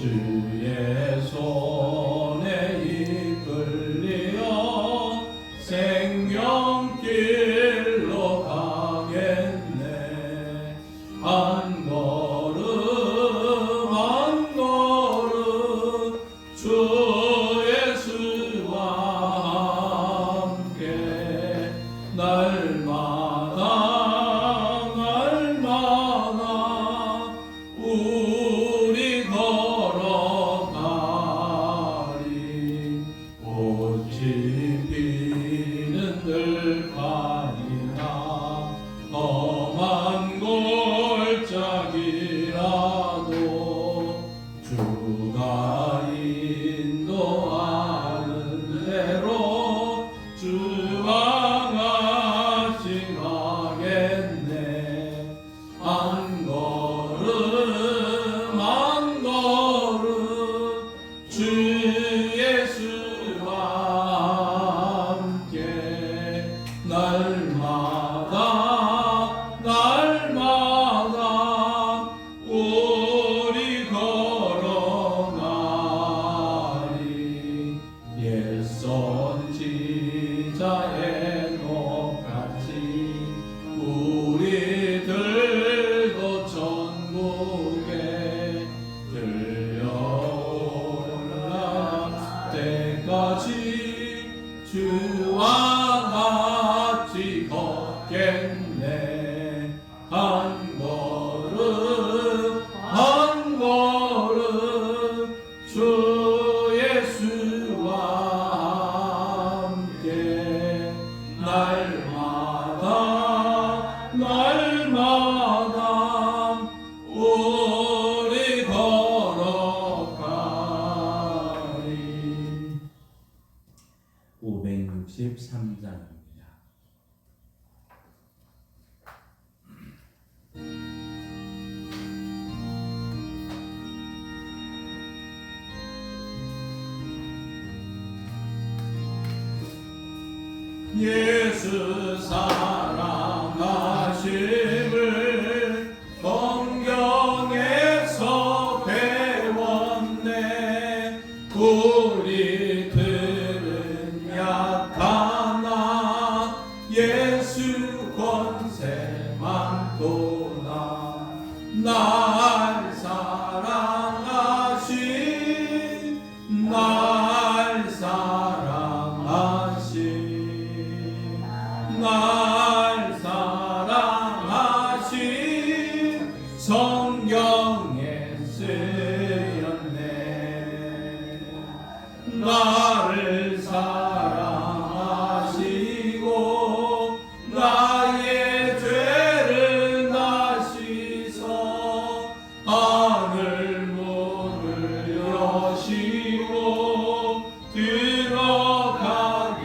주의 손에 이끌려 생명길로 가겠네. 한 걸음 한 걸음 주 예수와 함께 날마다 우리 걸어가리. 꽃이 피는 들판이나 험한 골짜기라도 주가 인도하는 대로 주와 같이 가겠네. 한 걸음 한 걸음 주 예수와 함께 날마다 우리 걸어가리. 옛 선지자의 녹같이 우리들도 천국에 들려올라 때까지 주와 같이 걷겠네. 한 걸음 한 걸음 주 예수와 함께 날마다 우리 걸어가리. 563장입니다. 예수 사랑하심을 성경에서 배웠네. 우리들은 약하나 예수 권세 많도다. 날 사랑하신 날 사랑하신 성경에 쓰였네. 나를 사랑하시고 나의 죄를 다시서 하늘 문을 여시고 들어가게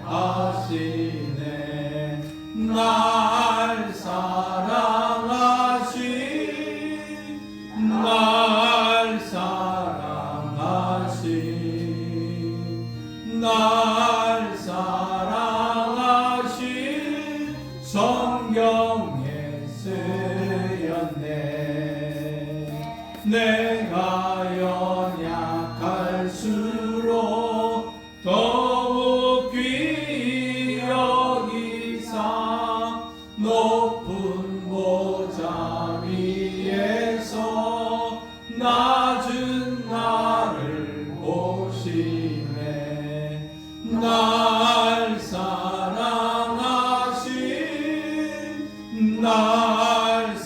하시네. 날 사랑하신 날 사랑하신 성경에 쓰였네. 내가 연약할수록 더욱 귀히 여기사 높은 보좌 위에서 낮은 나를 보시네. 날 사랑하신 날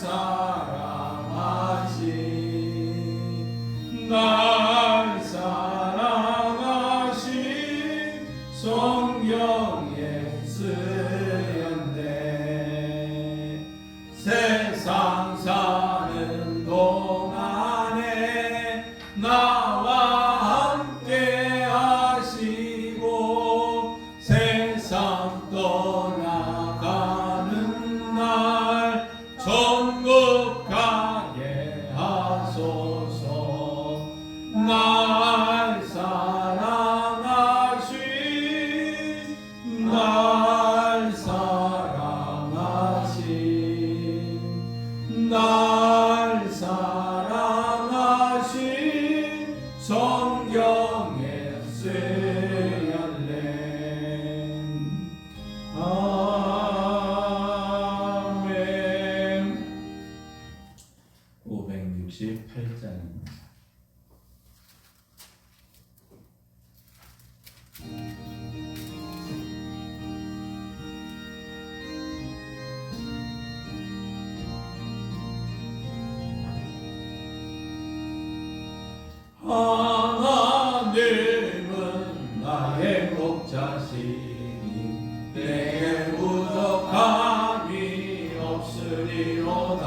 사랑하신 성경에 쓰였네. 세상 사는 동안에 나와 함께 하시고 세상 떠나가는 날 천국 가게 하소서. 날 사랑하신 날 사랑하신 아멘. 568장입니다. 하나님은 나의 목자시니 내게 부족함이 없으리로다.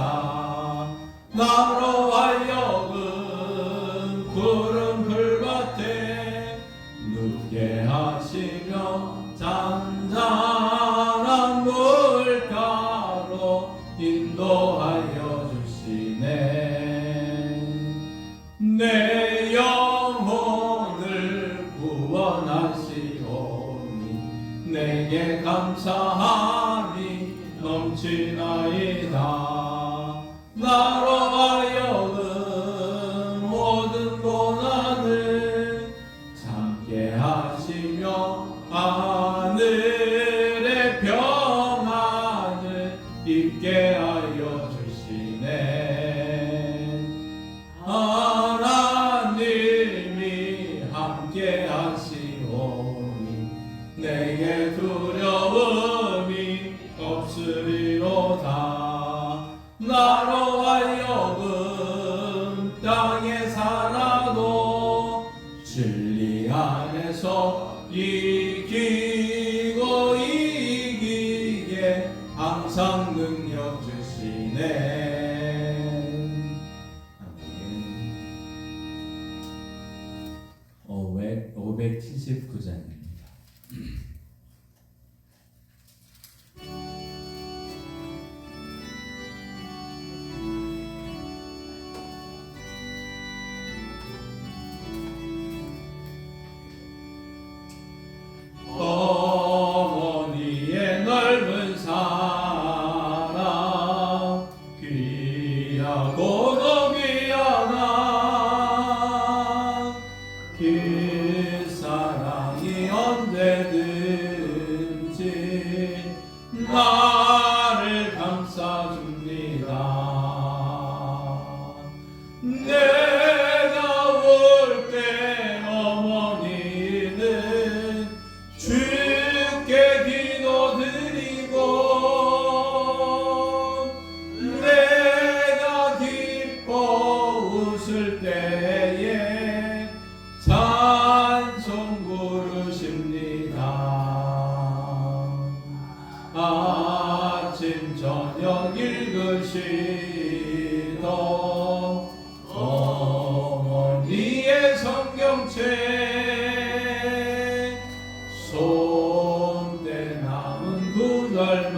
나로 하여금 푸른 풀밭에 눕게 하시며 잔잔한 물가로 인도하여 주시네. 내 영혼을 구원하시오니 내게 감사함이 넘치나이다. 나로 하여금 모든 고난을 참게 하시며 하늘의 평안을 입게 하여 주시네. 하나님이 함께 하시오니 내게 두려움이 없으리로다. 나로 하여금 땅에 살아도 진리 안에서 이기고 이기게 항상 능력 주시네. 아멘. 579장입니다. 어머니의 넓은 사랑 귀하고도 귀하나 그 사랑이 언제든지 나를 감싸줍니다. 내가 울 때 어머니는 주께 기도드리고 내가 기뻐 웃을 때에 찬송 부르십니다. 아침 저녁 읽으시던 어머니의 성경책 손대 남은 구절마다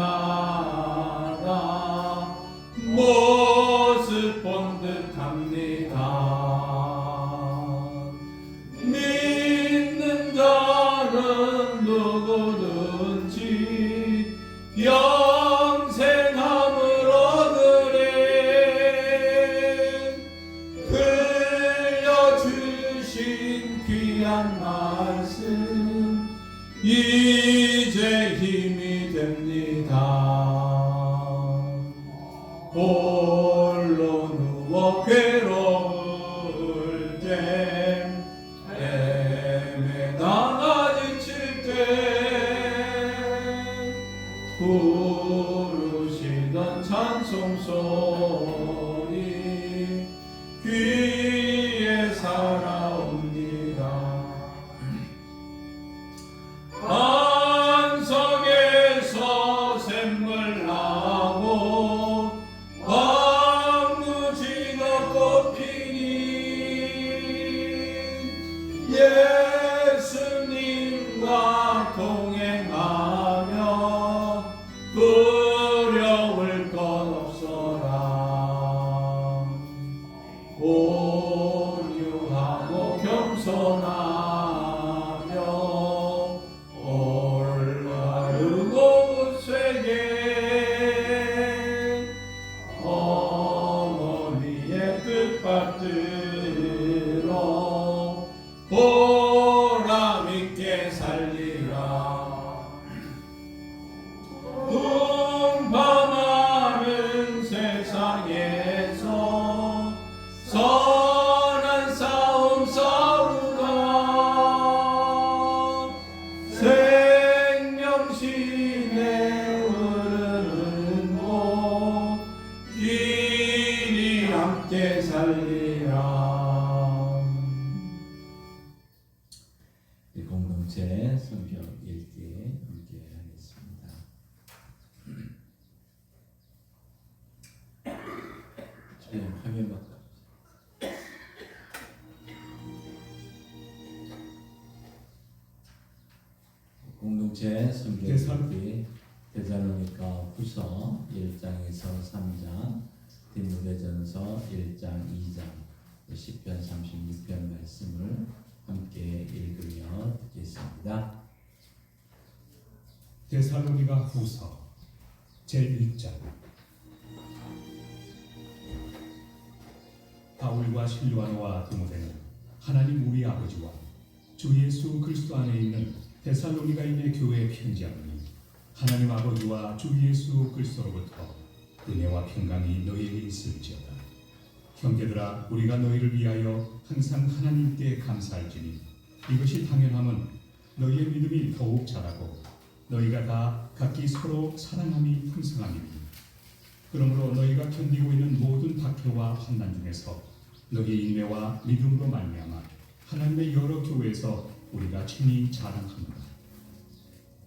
모습 본 듯합니다. 믿는 자는 누구든지 영생함을 얻으리. 들려주신 귀한 말씀 이제 힘이 됩니다. 홀로 누워 괴로울 때 애매나 지칠 때 부르시던 찬송 소리 귀에 살아옵니다. 반석에서 샘물 나고 황무지가 꽃피니 예수님과 동행하며 두려울 것 없어라. 온유하고 겸손하며 올바르고 우세게 어머니의 뜻 받들어 보라 공동체 성경 읽기 함께 하겠습니다. 화면 바꿔. 공동체 성경 읽기 데살로니가 후서 1장에서 3장, 디모데전서 1장, 2장, 시편 36편 말씀을 함께 읽으며 듣겠습니다. 데살로니가 후서 제1장. 바울과 실로아노와 디모데는 하나님 우리 아버지와 주 예수 그리스도 안에 있는 데살로니가인의 교회에 편지하노니, 하나님 아버지와 주 예수 그리스도로부터 은혜와 평강이 너희에게 있을지어다. 형제들아, 우리가 너희를 위하여 항상 하나님께 감사할지니 이것이 당연함은 너희의 믿음이 더욱 자라고 너희가 다 각기 서로 사랑함이 풍성함이니, 그러므로 너희가 견디고 있는 모든 박해와 환난 중에서 너희의 인내와 믿음으로 말미암아 하나님의 여러 교회에서 우리가 친히 자랑합니다.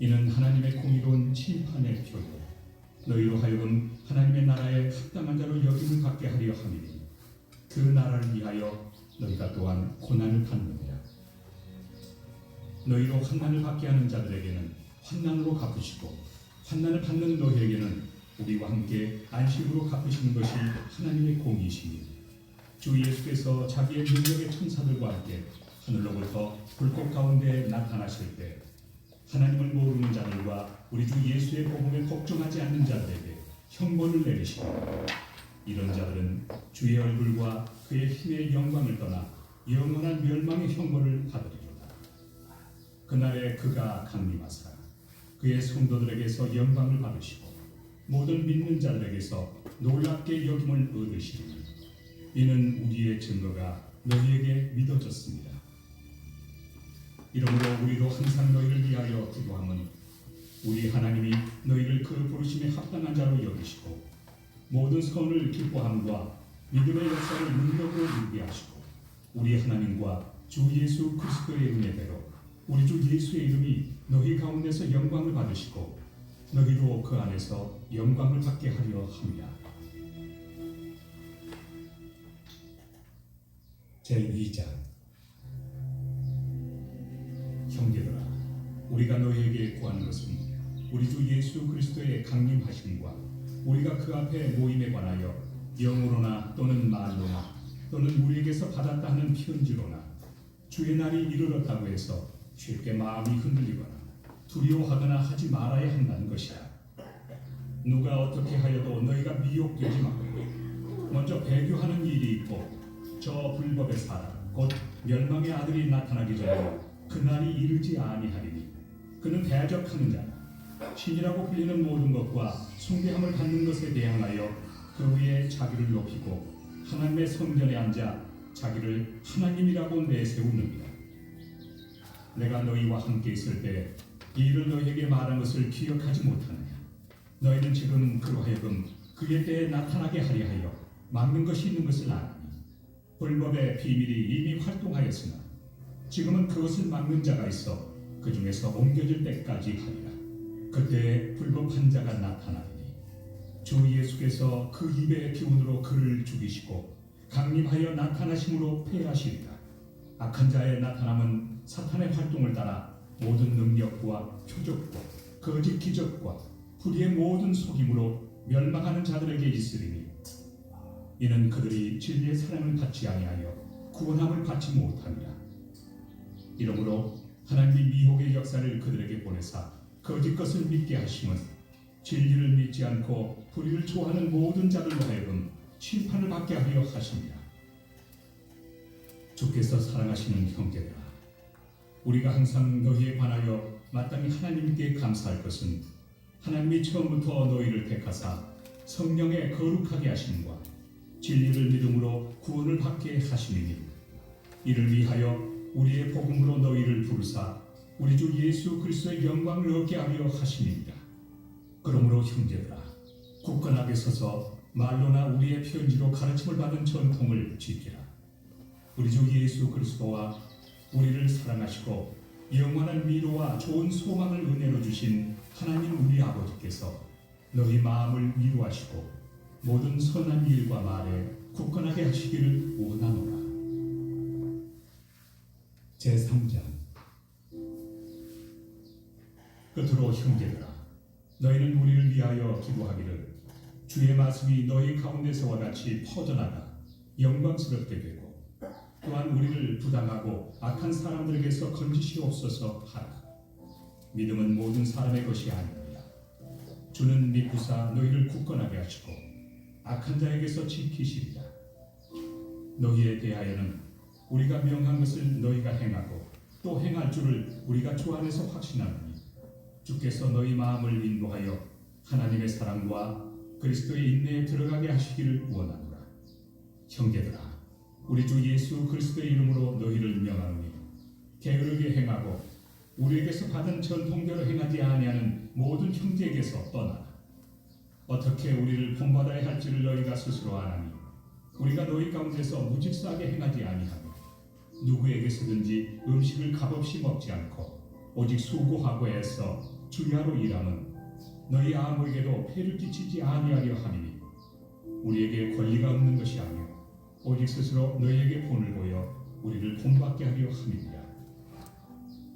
이는 하나님의 공의로운 심판의 표요 너희로 하여금 하나님의 나라에 합당한 자로 여김을 받게 하려 함이니, 그 나라를 위하여 너희가 또한 고난을 받느니라. 너희로 환난을 받게 하는 자들에게는 환난으로 갚으시고, 환난을 받는 너희에게는 우리와 함께 안식으로 갚으시는 것이 하나님의 공의시니, 주 예수께서 자기의 능력의 천사들과 함께 하늘로부터 불꽃 가운데 나타나실 때 하나님을 모르는 자들과 우리 주 예수의 복음에 복종하지 않는 자들에게 형벌을 내리시고, 이런 자들은 주의 얼굴과 그의 힘의 영광을 떠나 영원한 멸망의 형벌을 받으리로다. 그날에 그가 강림하사 그의 성도들에게서 영광을 받으시고 모든 믿는 자들에게서 놀랍게 여김을 얻으시리니, 이는 우리의 증거가 너희에게 믿어졌습니다. 이러므로 우리도 항상 너희를 위하여 기도함은 우리 하나님이 너희를 그 부르심에 합당한 자로 여기시고 모든 선을 기뻐함과 믿음의 역사를 능력으로 이루게 하시고, 우리 하나님과 주 예수 그리스도의 은혜대로 우리 주 예수의 이름이 너희 가운데서 영광을 받으시고 너희도 그 안에서 영광을 받게 하려 함이라. 제2장. 형제들아, 우리가 너희에게 구하는 것은 우리 주 예수 그리스도의 강림하심과 우리가 그 앞에 모임에 관하여 영으로나 또는 말로나 또는 우리에게서 받았다 하는 편지로나 주의 날이 이르렀다고 해서 쉽게 마음이 흔들리거나 두려워하거나 하지 말아야 한다는 것이야. 누가 어떻게 하여도 너희가 미혹되지 말고 먼저 배교하는 일이 있고, 저 불법의 사람 곧 멸망의 아들이 나타나기 전에 그날이 이르지 아니하리니, 그는 대적하는 자라. 신이라고 불리는 모든 것과 숭배함을 받는 것에 대항하여 그 위에 자기를 높이고 하나님의 성전에 앉아 자기를 하나님이라고 내세우느니라. 내가 너희와 함께 있을 때 이 일을 너희에게 말한 것을 기억하지 못하느냐? 너희는 지금 그로 하여금 그의 때에 나타나게 하려 하여 막는 것이 있는 것을 아느니, 불법의 비밀이 이미 활동하였으나 지금은 그것을 막는 자가 있어 그 중에서 옮겨질 때까지 하리라. 그때 불법한 자가 나타나리니 주 예수께서 그 입의 기운으로 그를 죽이시고 강림하여 나타나심으로 패하시리라. 악한 자의 나타남은 사탄의 활동을 따라 모든 능력과 표적과 거짓 기적과 불의의 모든 속임으로 멸망하는 자들에게 있으리니, 이는 그들이 진리의 사랑을 받지 아니하여 구원함을 받지 못함이라. 이러므로 하나님이 미혹의 역사를 그들에게 보내사 거짓 것을 믿게 하심은 진리를 믿지 않고 불의를 좋아하는 모든 자들로 하여금 심판을 받게 하려 하십니다. 주께서 사랑하시는 형제들아, 우리가 항상 너희에 관하여 마땅히 하나님께 감사할 것은 하나님이 처음부터 너희를 택하사 성령에 거룩하게 하심과 진리를 믿음으로 구원을 받게 하심이니, 이를 위하여 우리의 복음으로 너희를 부르사 우리 주 예수 그리스도의 영광을 얻게 하려 하심입니다. 그러므로 형제들아, 굳건하게 서서 말로나 우리의 편지로 가르침을 받은 전통을 지키라. 우리 주 예수 그리스도와 우리를 사랑하시고 영원한 위로와 좋은 소망을 은혜로 주신 하나님 우리 아버지께서 너희 마음을 위로하시고 모든 선한 일과 말에 굳건하게 하시기를 원하노라. 제3장. 끝으로 형제들아, 너희는 우리를 위하여 기도하기를 주의 말씀이 너희 가운데서와 같이 퍼져나가 영광스럽게 되고 또한 우리를 부당하고 악한 사람들에게서 건지시옵소서 하라. 믿음은 모든 사람의 것이 아닙니다. 주는 믿으사 너희를 굳건하게 하시고 악한 자에게서 지키시리라. 너희에 대하여는 우리가 명한 것을 너희가 행하고 또 행할 줄을 우리가 주 안에서 확신하노니 주께서 너희 마음을 인도하여 하나님의 사랑과 그리스도의 인내에 들어가게 하시기를 원하노라. 형제들아, 우리 주 예수 그리스도의 이름으로 너희를 명하노니 게으르게 행하고 우리에게서 받은 전통대로 행하지 아니하는 모든 형제에게서 떠나라. 어떻게 우리를 본받아야 할지를 너희가 스스로 아나니 우리가 너희 가운데서 무질서하게 행하지 아니하며 누구에게서든지 음식을 값없이 먹지 않고 오직 수고하고 애써 주야로 일하면 너희 아무에게도 폐를 끼치지 아니하려 함이니 우리에게 권리가 없는 것이 아니오 오직 스스로 너희에게 본을 보여 우리를 본받게 하려 함이니라.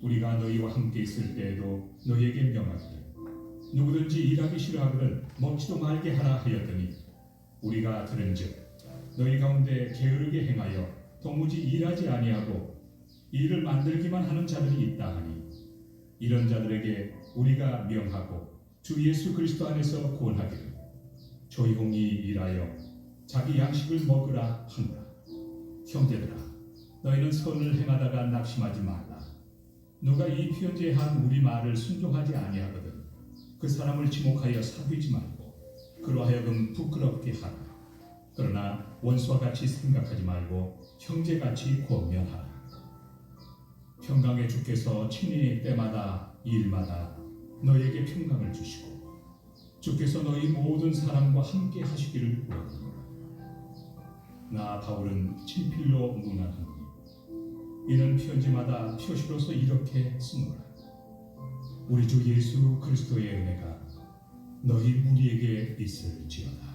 우리가 너희와 함께 있을 때에도 너희에게 명하기를 누구든지 일하기 싫어하거든 먹지도 말게 하라 하였더니 우리가 들은즉 너희 가운데 게으르게 행하여 도무지 일하지 아니하고 일을 만들기만 하는 자들이 있다 하니 이런 자들에게 우리가 명하고 주 예수 그리스도 안에서 권하기를 조용히 일하여 자기 양식을 먹으라 하노라. 형제들아, 너희는 선을 행하다가 낙심하지 말라. 누가 이 편지한 우리 말을 순종하지 아니하거든 그 사람을 지목하여 사귀지 말고 그로 하여금 부끄럽게 하라. 그러나 원수와 같이 생각하지 말고 형제같이 권면하라. 평강의 주께서 친히 때마다 일마다 너희에게 평강을 주시고 주께서 너희 모든 사람과 함께 하시기를 원하노라. 나 바울은 친필로 문안하노니 이는 편지마다 표시로서 이렇게 쓰노라. 우리 주 예수 그리스도의 은혜가 너희 무리에게 있을지어다.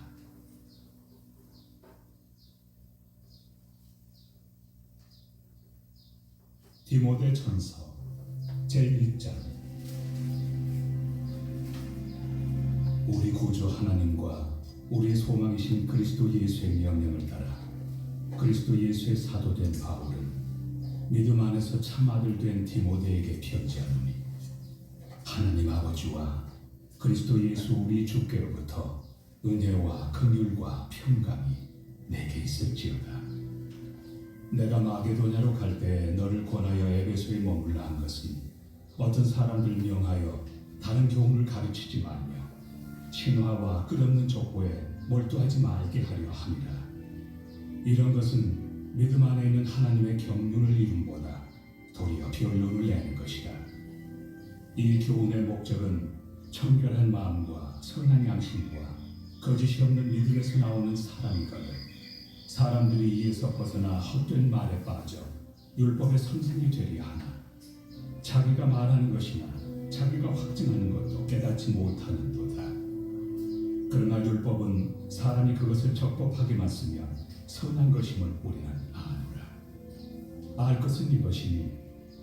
디모데 전서 제1장. 우리 구주 하나님과 우리의 소망이신 그리스도 예수의 명령을 따라 그리스도 예수의 사도된 바울은 믿음 안에서 참 아들 된 디모데에게 편지하노니 하나님 아버지와 그리스도 예수 우리 주께로부터 은혜와 긍휼과 평강이 내게 있을지어다. 내가 마게도냐로 갈 때 너를 권하여 에베소에 머물라 한 것은 어떤 사람들 명하여 다른 교훈을 가르치지 말며 신화와 끝없는 족보에 몰두하지 말게 하려 함이라. 이런 것은 믿음 안에 있는 하나님의 경륜을 이룸보다 도리어 변론을 내는 것이다. 이 교훈의 목적은 청결한 마음과 선한 양심과 거짓이 없는 믿음에서 나오는 사랑이거든 사람들이 이에서 벗어나 헛된 말에 빠져 율법의 선생이 되려 하나 자기가 말하는 것이나 자기가 확증하는 것도 깨닫지 못하는도다. 그러나 율법은 사람이 그것을 적법하게만 쓰면 선한 것임을 우리는 아노라. 알 것은 이것이니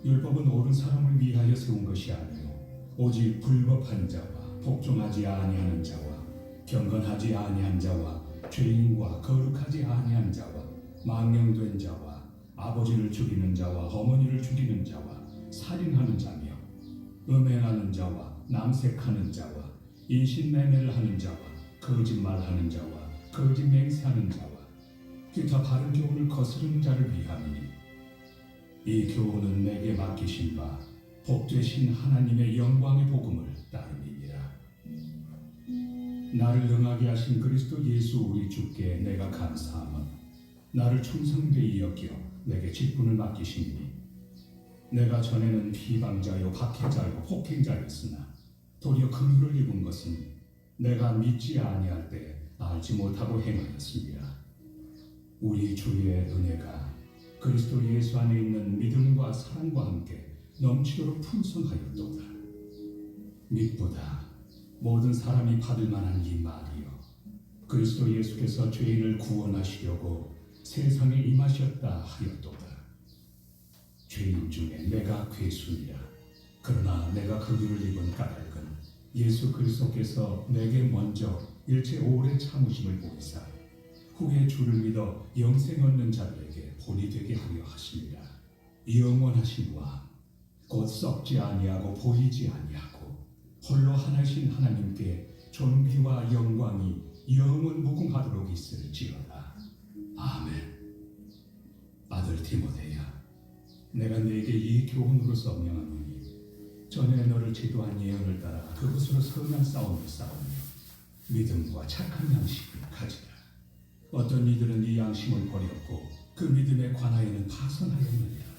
율법은 옳은 사람을 위하여 세운 것이 아니요 오직 불법한 자와 복종하지 아니하는 자와 경건하지 아니한 자와 죄인과 거룩하지 아니한 자와 망령된 자와 아버지를 죽이는 자와 어머니를 죽이는 자와 살인하는 자며 음행하는 자와 남색하는 자와 인신매매를 하는 자와 거짓말하는 자와 거짓 맹세하는 자와 기타 바른 교훈을 거스르는 자를 위함이니 이 교훈은 내게 맡기신 바 복되신 하나님의 영광의 복음을 따름이니라. 나를 능하게 하신 그리스도 예수 우리 주께 내가 감사하며 나를 충성되이 여겨 내게 직분을 맡기시니 내가 전에는 비방자요 박해자요 폭행자였으나 도리어 긍휼을 입은 것은 내가 믿지 아니할 때 알지 못하고 행하였습니다. 우리 주의 은혜가 그리스도 예수 안에 있는 믿음과 사랑과 함께 넘치도록 풍성하였도다. 믿보다 모든 사람이 받을 만한 이 말이요 그리스도 예수께서 죄인을 구원하시려고 세상에 임하셨다 하였도다. 죄인 중에 내가 괴수니라. 그러나 내가 그들을 입은 까닭은 예수 그리스도께서 내게 먼저 일체 오래 참으심을 보이사 후에 주를 믿어 영생 얻는 자들에게 본이 되게 하려 하심이라. 영원하신 왕 곧 썩지 아니하고 보이지 아니하고 홀로 하나신 하나님께 존귀와 영광이 영원 무궁하도록 있을지어다. 아멘. 아들 디모데야, 내가 네게 이 교훈으로서 명하노니 전에 너를 지도한 예언을 따라 그것으로 선한 싸움을 싸우며 믿음과 착한 양식을 가지라. 어떤 이들은 이 양심을 버렸고 그 믿음에 관하여는 파선하였느니라.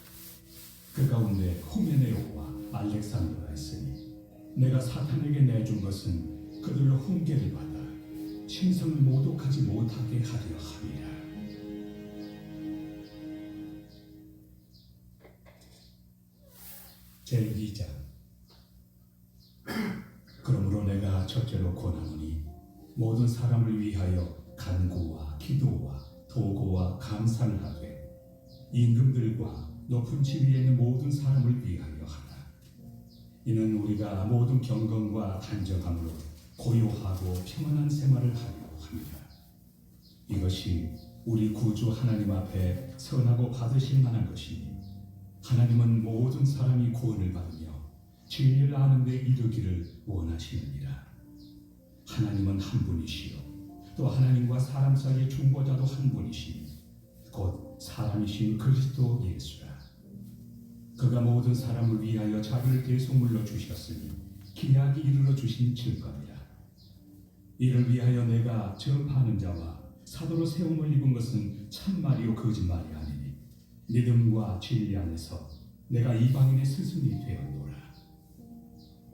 그 가운데 후메네오와 알렉산더가 있으니 내가 사탄에게 내준 것은 그들로 훈계를 받아 신성을 모독하지 못하게 하려 함이라. 제2장. 그러므로 내가 첫째로 권하노니 모든 사람을 위하여 간구와 기도와 도고와 감사를 하되 임금들과 높은 지위에 있는 모든 사람을 위하여 하라. 이는 우리가 모든 경건과 단정함으로 고요하고 평안한 생활을 하려 합니다. 이것이 우리 구주 하나님 앞에 선하고 받으실 만한 것이니 하나님은 모든 사람이 구원을 받으며 진리를 아는 데 이르기를 원하시느니라. 하나님은 한 분이시요 또 하나님과 사람 사이의 중보자도 한 분이시니 곧 사람이신 그리스도 예수라. 그가 모든 사람을 위하여 자기를 대속물로 주셨으니 기약이 이르러 주신 증거니라. 이를 위하여 내가 전파하는 자와 사도로 세움을 입은 것은 참말이요 거짓말이 아니니 믿음과 진리 안에서 내가 이방인의 스승이 되었노라.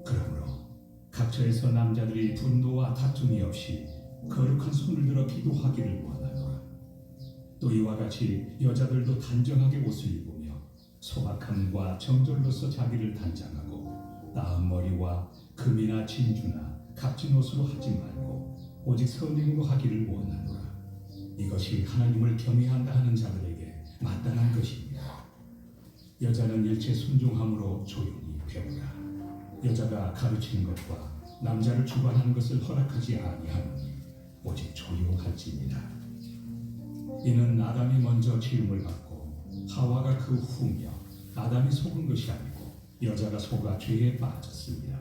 그러므로 각처에서 남자들이 분노와 다툼이 없이 거룩한 손을 들어 기도하기를 원하노라. 또 이와 같이 여자들도 단정하게 옷을 입으며 소박함과 정절로서 자기를 단장하고 나은 머리와 금이나 진주나 값진 옷으로 하지 말고 오직 선행으로 하기를 원하노라. 이것이 하나님을 경외한다 하는 자들에게 마땅한 것입니다. 여자는 일체 순종함으로 조용히 배우라. 여자가 가르치는 것과 남자를 주관하는 것을 허락하지 아니하노니 오직 조용할지니라. 이는 아담이 먼저 지음을 받고 하와가 그 후며 아담이 속은 것이 아니고 여자가 속아 죄에 빠졌습니다.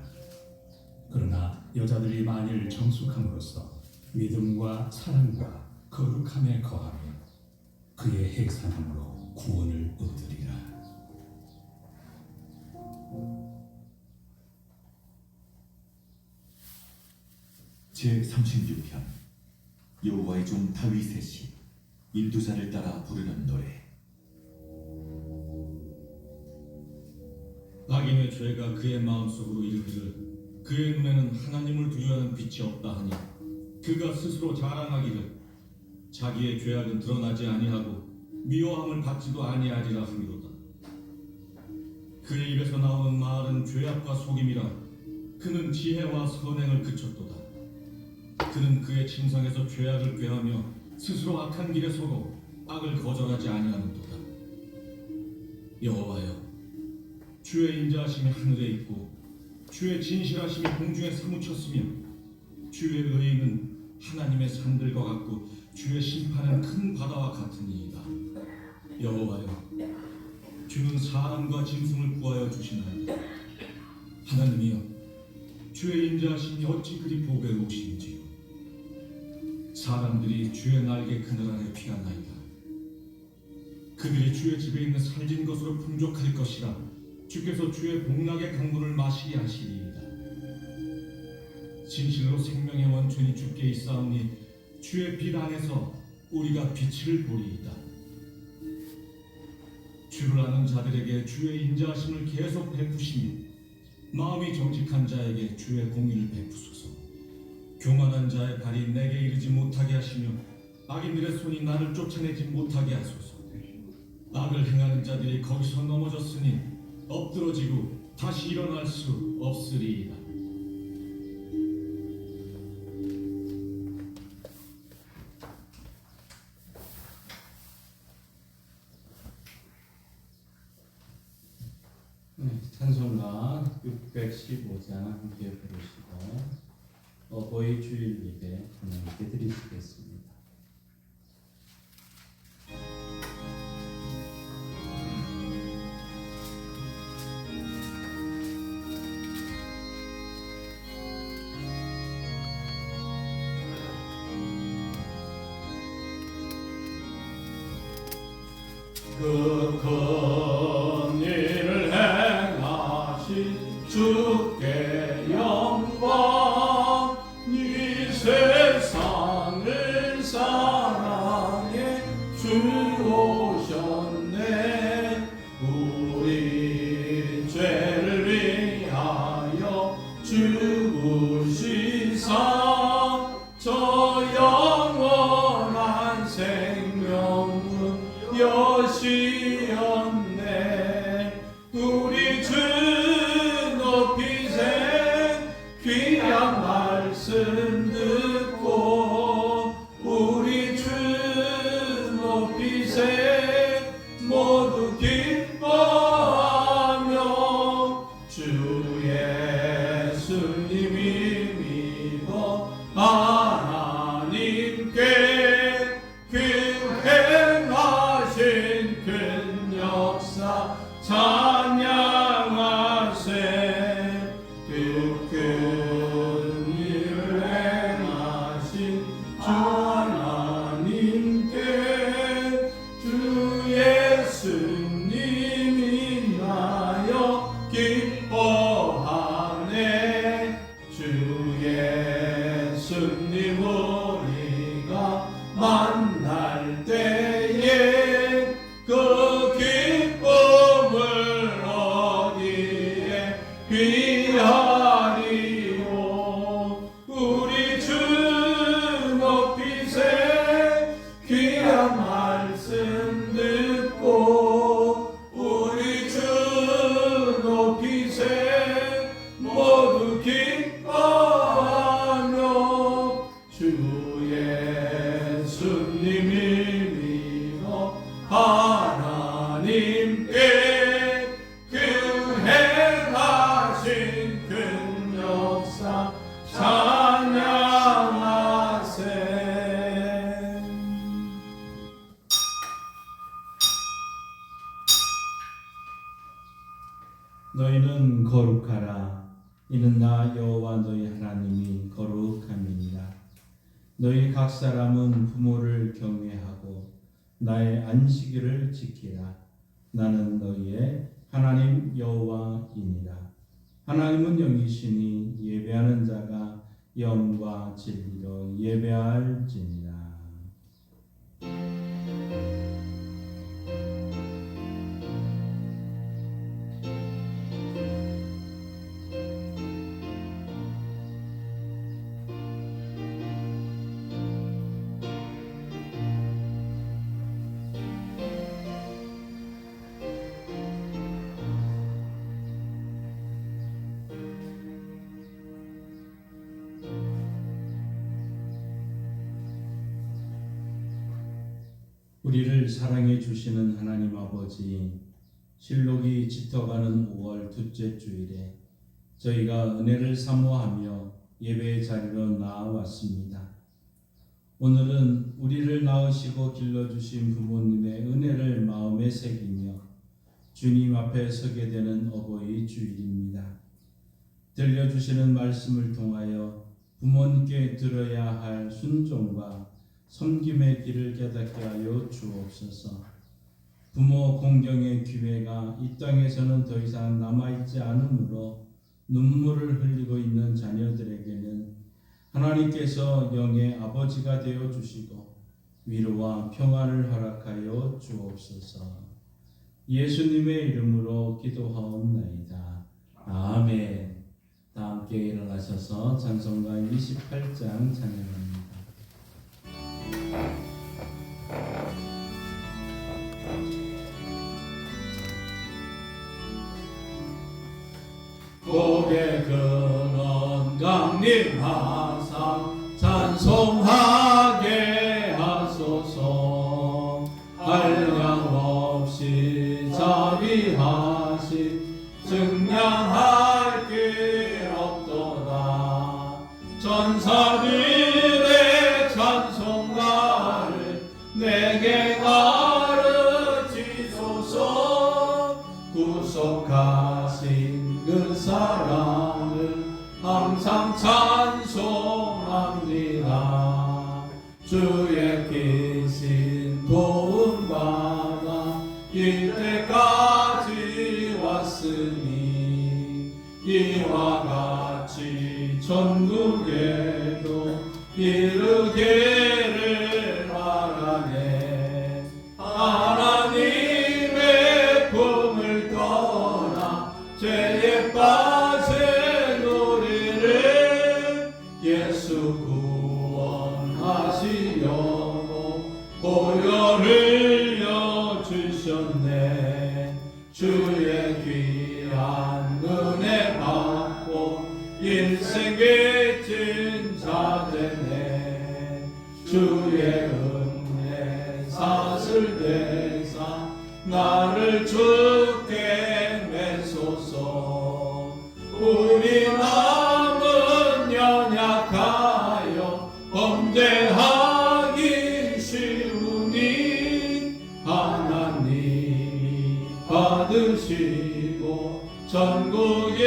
그러나 여자들이 만일 정숙함으로써 믿음과 사랑과 거룩함에 거하며 그의 행산함으로 구원을 얻으리라. 제36편 여호와의 종 다윗의 시 인도자를 따라 부르는 노래. 악인의 죄가 그의 마음속으로 이르기를 그의 눈에는 하나님을 두려워하는 빛이 없다 하니 그가 스스로 자랑하기를 자기의 죄악은 드러나지 아니하고 미워함을 받지도 아니하리라 하미로다. 그의 입에서 나오는 말은 죄악과 속임이라. 그는 지혜와 선행을 그쳤도다. 그는 그의 침상에서 죄악을 꾀하며 스스로 악한 길에 서고 악을 거절하지 아니하는도다. 여호와여, 주의 인자하심이 하늘에 있고 주의 진실하심이 공중에 사무쳤으며 주의 의의는 하나님의 산들과 같고 주의 심판은 큰 바다와 같으니이다. 여호와여, 주는 사람과 짐승을 구하여 주시나이다. 하나님이여, 주의 인자하심이 어찌 그리 보배로우신지요. 사람들이 주의 날개 그늘 아래 피하나이다. 그들이 주의 집에 있는 살진 것으로 풍족할 것이라. 주께서 주의 복락의 강물을 마시게 하시리이다. 진실로 생명의 원천이 주께 있사오니 주의 빛 안에서 우리가 빛을 보리이다. 주를 아는 자들에게 주의 인자하심을 계속 베푸시며 마음이 정직한 자에게 주의 공의를 베푸소서. 교만한 자의 발이 내게 이르지 못하게 하시며 악인들의 손이 나를 쫓아내지 못하게 하소서. 악을 행하는 자들이 거기서 넘어졌으니 엎드러지고 다시 일어날 수 없으리이다. 찬송가 615장 함께 부르시고 어버이 주일 예배 하나님께 드리시겠습니다. 그 큰 일을 행하신 주께 영광. 이 세상을 사랑해 주 오셨네. 우리 죄를 위하여 죽으시사 저 영원한 생명은 여시었네. 우리 주 높이세 귀한 말씀 듣고 우리 주 높이세 모두 기뻐하며 주 예수님이 믿어 하나님께 행하신 큰 역사 찬양하세. 그 큰 일을 행하신 주 하나님께 주 예수님 인하여 기뻐하네. 주 예수님 우리가 만날 때에 그 기쁨을 어디에 비하리요. 우리 주 높이세 귀한 말씀 듣고 우리 주 높이세 모두 기뻐하며 주 예수님이 믿어 하나님께 그 행하신 큰 역사 찬양하세. 너희는 거룩하라. 이는 나 여호와 너희 하나님이 거룩함이니라. 너희 각 사람은 부모를 경외하고 나의 안식일을 지키라. 나는 너희의 하나님 여호와이니라. 하나님은 영이시니 예배하는 자가 영과 진리로 예배할지니라. 우리를 사랑해 주시는 하나님 아버지, 실록이 짙어가는 5월 둘째 주일에 저희가 은혜를 사모하며 예배의 자리로 나아왔습니다. 오늘은 우리를 낳으시고 길러주신 부모님의 은혜를 마음에 새기며 주님 앞에 서게 되는 어버이 주일입니다. 들려주시는 말씀을 통하여 부모님께 들어야 할 순종과 섬김의 길을 깨닫게 하여 주옵소서. 부모 공경의 기회가 이 땅에서는 더 이상 남아있지 않으므로 눈물을 흘리고 있는 자녀들에게는 하나님께서 영의 아버지가 되어 주시고 위로와 평화를 허락하여 주옵소서. 예수님의 이름으로 기도하옵나이다. 아멘. 다 함께 일어나셔서 찬송가 28장 찬양합니다. 복의 근원 강림하사 찬송하게 하소서. 한량없이 자비하시 증량할 길 없도다. 전사들의 찬송가를 내게 가르치소서. 구속하신 그 사랑을 항상 찬송합니다. 주의 크신 도움받아 이때까지 왔으니 이와 같이 천국에도 이르기를 바라네. 하나님의 품을 떠나 죄에 빠진 우리를 예수 구원하시려고 보혈을 흘려주셨네. 주의 귀한 은혜 받고 인생 빚진 자되네. 주의 은혜 사슬대사 나를 주께 매소서. 우리 마음은 연약하여 범죄하기 쉬우니 하나님이 받으시고 전국인을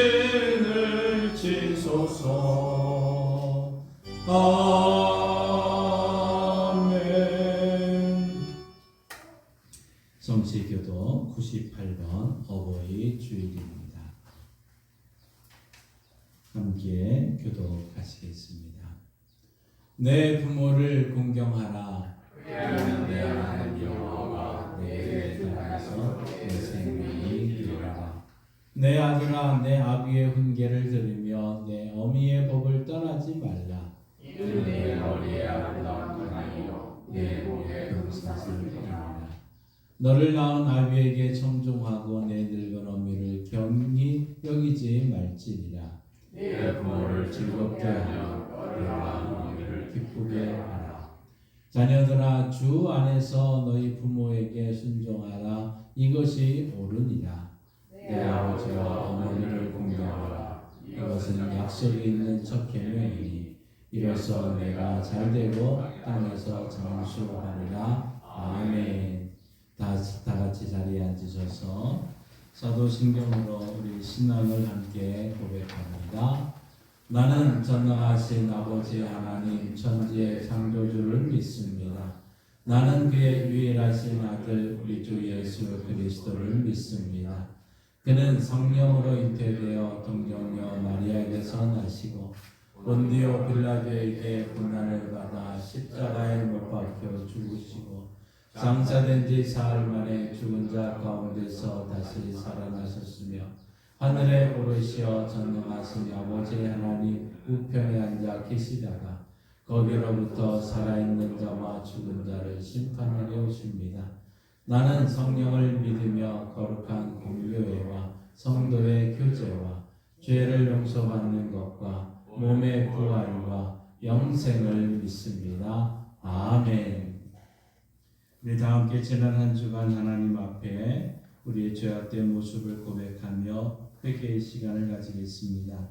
지소서. 아멘. 성시교도 98번 어버이 주일입니다. 함께 교독하시겠습니다. 내 부모를 공경하라. 내 하나님 여호와가 내게 따라서 내 생명이 되리라. 내 아들아, 내 아비의 훈계를 들으며 내 어미의 법을 떠나지 말라. 이는 내 머리에 아름다운 은하이요 내 목에 금사슬을 이루리라. 너를 낳은 아비에게 청종하고 내 늙은 어미를 경히 여기지 말지니라. 내 부모를 즐겁게 하며 내 낳은 어미를 기쁘게 하라. 자녀들아, 주 안에서 너희 부모에게 순종하라. 이것이 옳으니라. 내 아버지와 어머니를 공경하라. 이것은 약속이 있는 첫 계명이니 이로써 내가 잘되고 땅에서 장수하리라. 아멘. 다 같이 자리에 앉으셔서 사도신경으로 우리 신앙을 함께 고백합니다. 나는 전능하신 아버지 하나님 천지의 창조주를 믿습니다. 나는 그의 유일하신 아들 우리 주 예수 그리스도를 믿습니다. 그는 성령으로 잉태되어 동정녀 마리아에게서 나시고 본디오 빌라도에게 고난을 받아 십자가에 못 박혀 죽으시고 장사된 지 사흘 만에 죽은 자 가운데서 다시 살아나셨으며 하늘에 오르시어 전능하신 아버지 하나님 우편에 앉아 계시다가 거기로부터 살아있는 자와 죽은 자를 심판하려 오십니다. 나는 성령을 믿으며 거룩한 공교회와 성도의 교제와 죄를 용서받는 것과 몸의 부활과 영생을 믿습니다. 아멘. 우리 다 함께 지난 한 주간 하나님 앞에 우리의 죄악된 모습을 고백하며 회개의 시간을 가지겠습니다.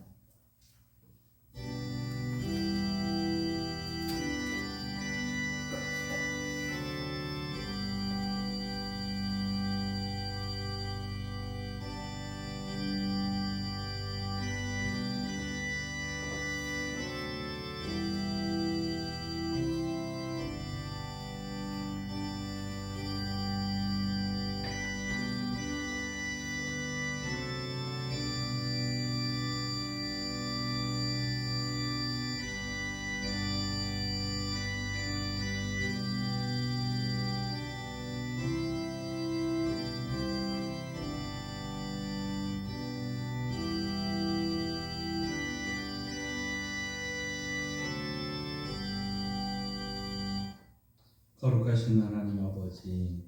거룩하신 하나님 아버지,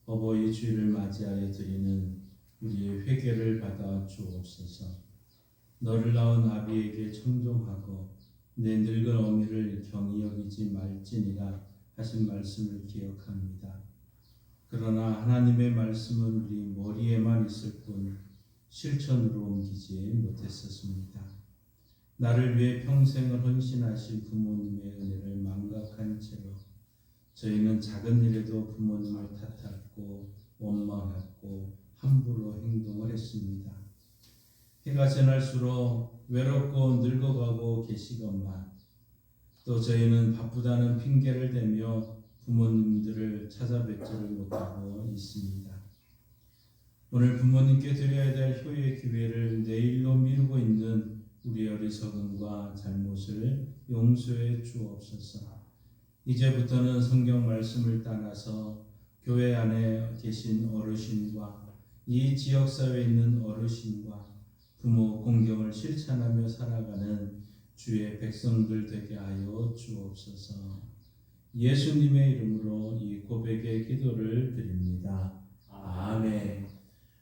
어버이 주일을 맞이하여 드리는 우리의 회개를 받아 주옵소서. 너를 낳은 아비에게 청종하고 내 늙은 어미를 경히 여기지 말지니라 하신 말씀을 기억합니다. 그러나 하나님의 말씀은 우리 머리에만 있을 뿐 실천으로 옮기지 못했었습니다. 나를 위해 평생을 헌신하신 부모님의 은혜를 망각한 채로 저희는 작은 일에도 부모님을 탓하고 원망하고 함부로 행동을 했습니다. 해가 지날수록 외롭고 늙어가고 계시건만 또 저희는 바쁘다는 핑계를 대며 부모님들을 찾아뵙지를 못하고 있습니다. 오늘 부모님께 드려야 될 효의 기회를 내일로 미루고 있는 우리 어리석음과 잘못을 용서해 주옵소서. 이제부터는 성경 말씀을 따라서 교회 안에 계신 어르신과 이 지역사회에 있는 어르신과 부모 공경을 실천하며 살아가는 주의 백성들 되게 하여 주옵소서. 예수님의 이름으로 이 고백의 기도를 드립니다. 아멘.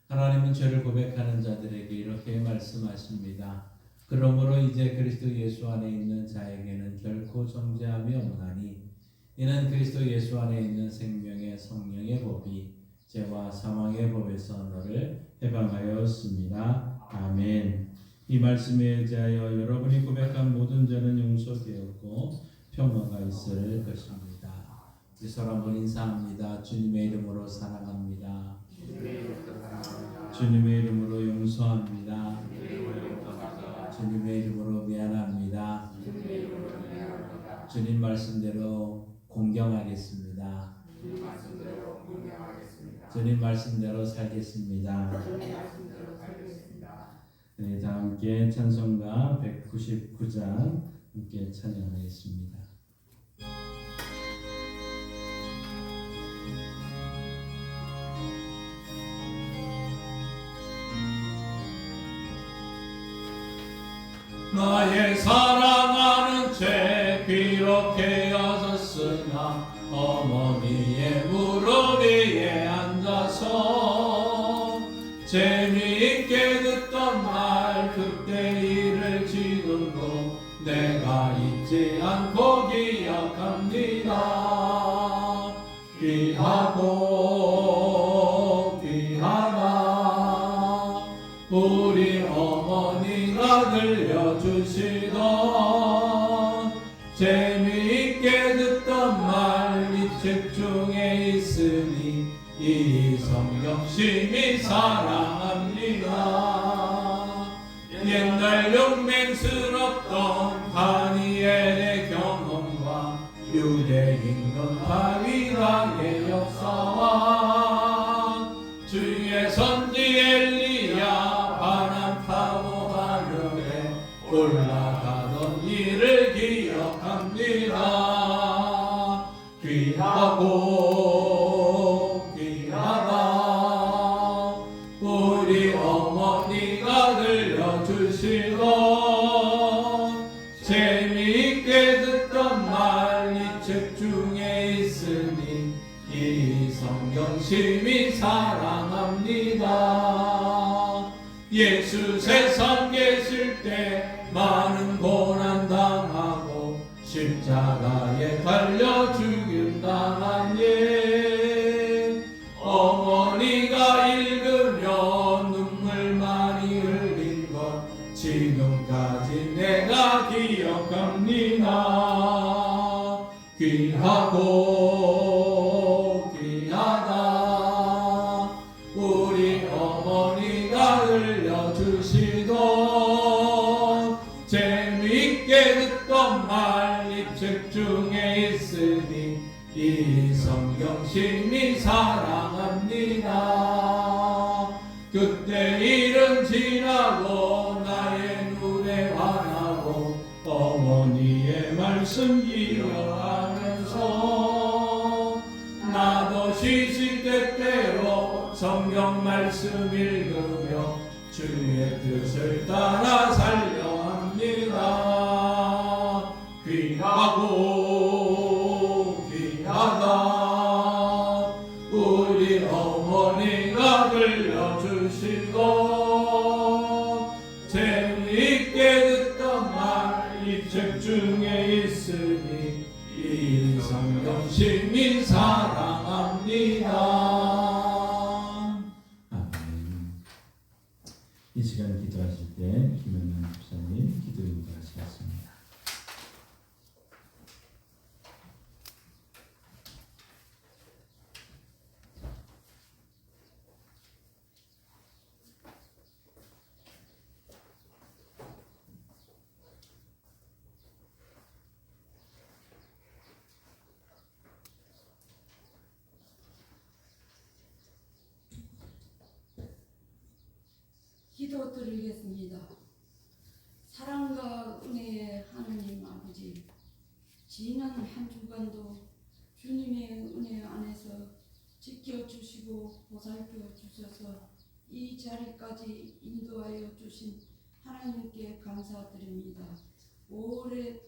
하나님은 죄를 고백하는 자들에게 이렇게 말씀하십니다. 그러므로 이제 그리스도 예수 안에 있는 자에게는 결코 정죄함이 없나니 이는 그리스도 예수 안에 있는 생명의 성령의 법이 죄와 사망의 법에서 너를 해방하였습니다. 아멘. 이 말씀에 의지하여 여러분이 고백한 모든 죄는 용서되었고 평화가 있을 것입니다. 우리 서로 한번 인사합니다. 주님의 이름으로 사랑합니다. 주님의 이름으로 용서합니다. 주님의 이름으로 미안합니다. 주님 말씀대로 공경하겠습니다. 주님 말씀대로 살겠습니다. 네, 다 함께 찬송가 199장 함께 찬양하겠습니다. 나의 사랑하는 죄 비록 헤어졌으나 어머니의 무릎 위에 앉아서 재미있게 듣던 말 그때 일을 지금도 내가 잊지 않고 기억합니다. 귀하고 귀하다 우리 어머니가 들려주시던 재미있게 듣던 말 이 책 중에 있으니 이 성경 심히 사랑합니다. 옛날 용맹스럽던 다니엘의 경험과 유대인건 다윗왕의 역사와 주의 선지 엘리야 바람 타고 하늘에 올라가던 일을 기억합니다. 귀하고 귀하다 우리 어머니가 들려주시던 재미있게 듣던 말 이 책 중에 있으니 이 성경 심히 사랑합니다. 예수 세상 계실 때 많은 고난 당하고 십자가에 달려 죽임 당한 일 어머니가 읽으며 눈물 많이 흘린 것 지금까지 내가 기억합니다. 귀하고 귀하다 우리 어머니가 들려주시던 재미있게 듣던 말 이 책 중에 있으니 이 성경 심히 사랑합니다. 그때 일은 지나고 나의 눈에 환하고 어머니의 말씀 기억하면서 나도 시시때때로 성경 말씀 읽으며 주의 뜻을 따라 살려 합니다. 귀하고 귀하다 우리 어머니가 들려주시고 재미있게 이 시간 기도하실 때 김현남 목사님 기도 인도하시겠습니다. 기도 드리겠습니다. 사랑과 은혜의 하느님 아버지, 지난 한 주간도 주님의 은혜 안에서 지켜주시고 보살펴 주셔서 이 자리까지 인도하여 주신 하나님께 감사드립니다. 올해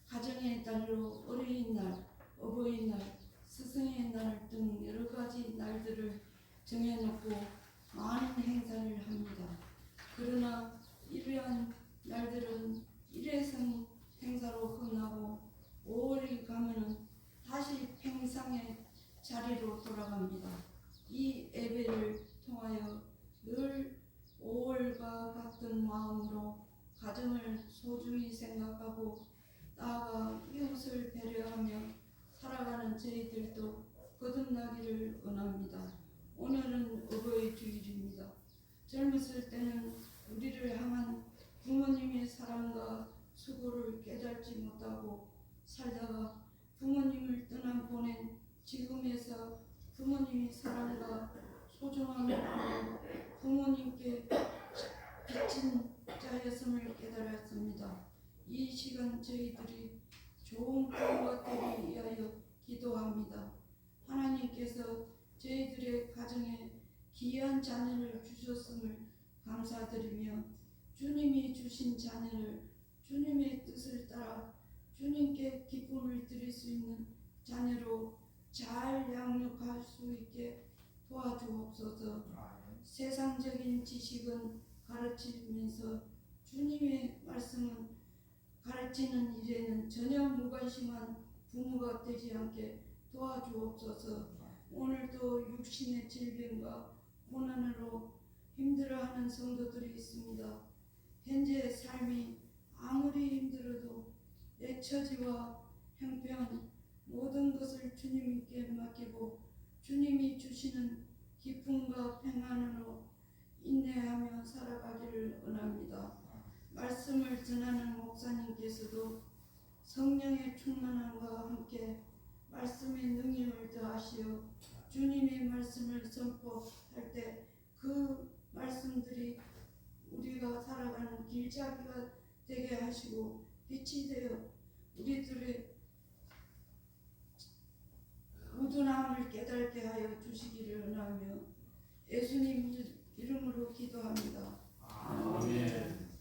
가정의 달로 어린이날, 어버이날, 스승의 날 등 여러 가지 날들을 정해놓고 많은 행사를 합니다. 그러나 이러한 날들은 일회성 행사로 끝나고 5월이 가면은 다시 평상의 자리로 돌아갑니다. 이 예배를 통하여 늘 5월과 같은 마음으로 가정을 소중히 생각하고 나아가 이웃을 배려하며 살아가는 저희들도 거듭나기를 원합니다. 오늘은 어버이 주일입니다. 젊었을 때는 우리를 향한 부모님의 사랑과 수고를 깨닫지 못하고 살다가 부모님을 떠나보낸 지금에서 부모님의 사랑과 소중함을 알고 부모님께 빚진 자였음을 깨달았습니다. 이 시간 저희들이 좋은 부모가 되기 위하여 기도합니다. 하나님께서 저희들의 가정에 귀한 자녀를 주셨음을 감사드리며 주님이 주신 자녀를 주님의 뜻을 따라 주님께 기쁨을 드릴 수 있는 자녀로 잘 양육할 수 있게 도와주옵소서. 세상적인 지식은 가르치면서 주님의 말씀은 가르치는 일에는 전혀 무관심한 부모가 되지 않게 도와주옵소서. 오늘도 육신의 질병과 고난으로 힘들어하는 성도들이 있습니다. 현재 삶이 아무리 힘들어도 내 처지와 형편 모든 것을 주님께 맡기고 주님이 주시는 기쁨과 평안으로 인내하며 살아가기를 원합니다. 말씀을 전하는 목사님께서도 성령의 충만함과 함께 말씀의 능력을 더하시어 주님의 말씀을 선포할 때 그 말씀들이 우리가 살아가는 길잡이가 되게 하시고 빛이 되어 우리들의 우둔함을 깨닫게 하여 주시기를 원하며 예수님 이름으로 기도합니다. 아멘.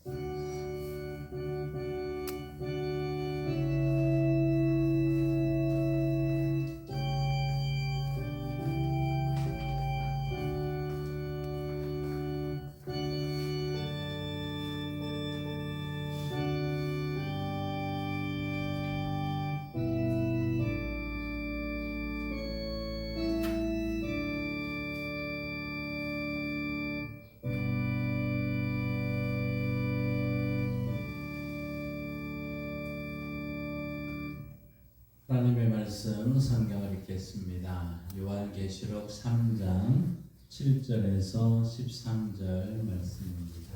하나님의 말씀 성경을 읽겠습니다. 요한계시록 3장 7절에서 13절 말씀입니다.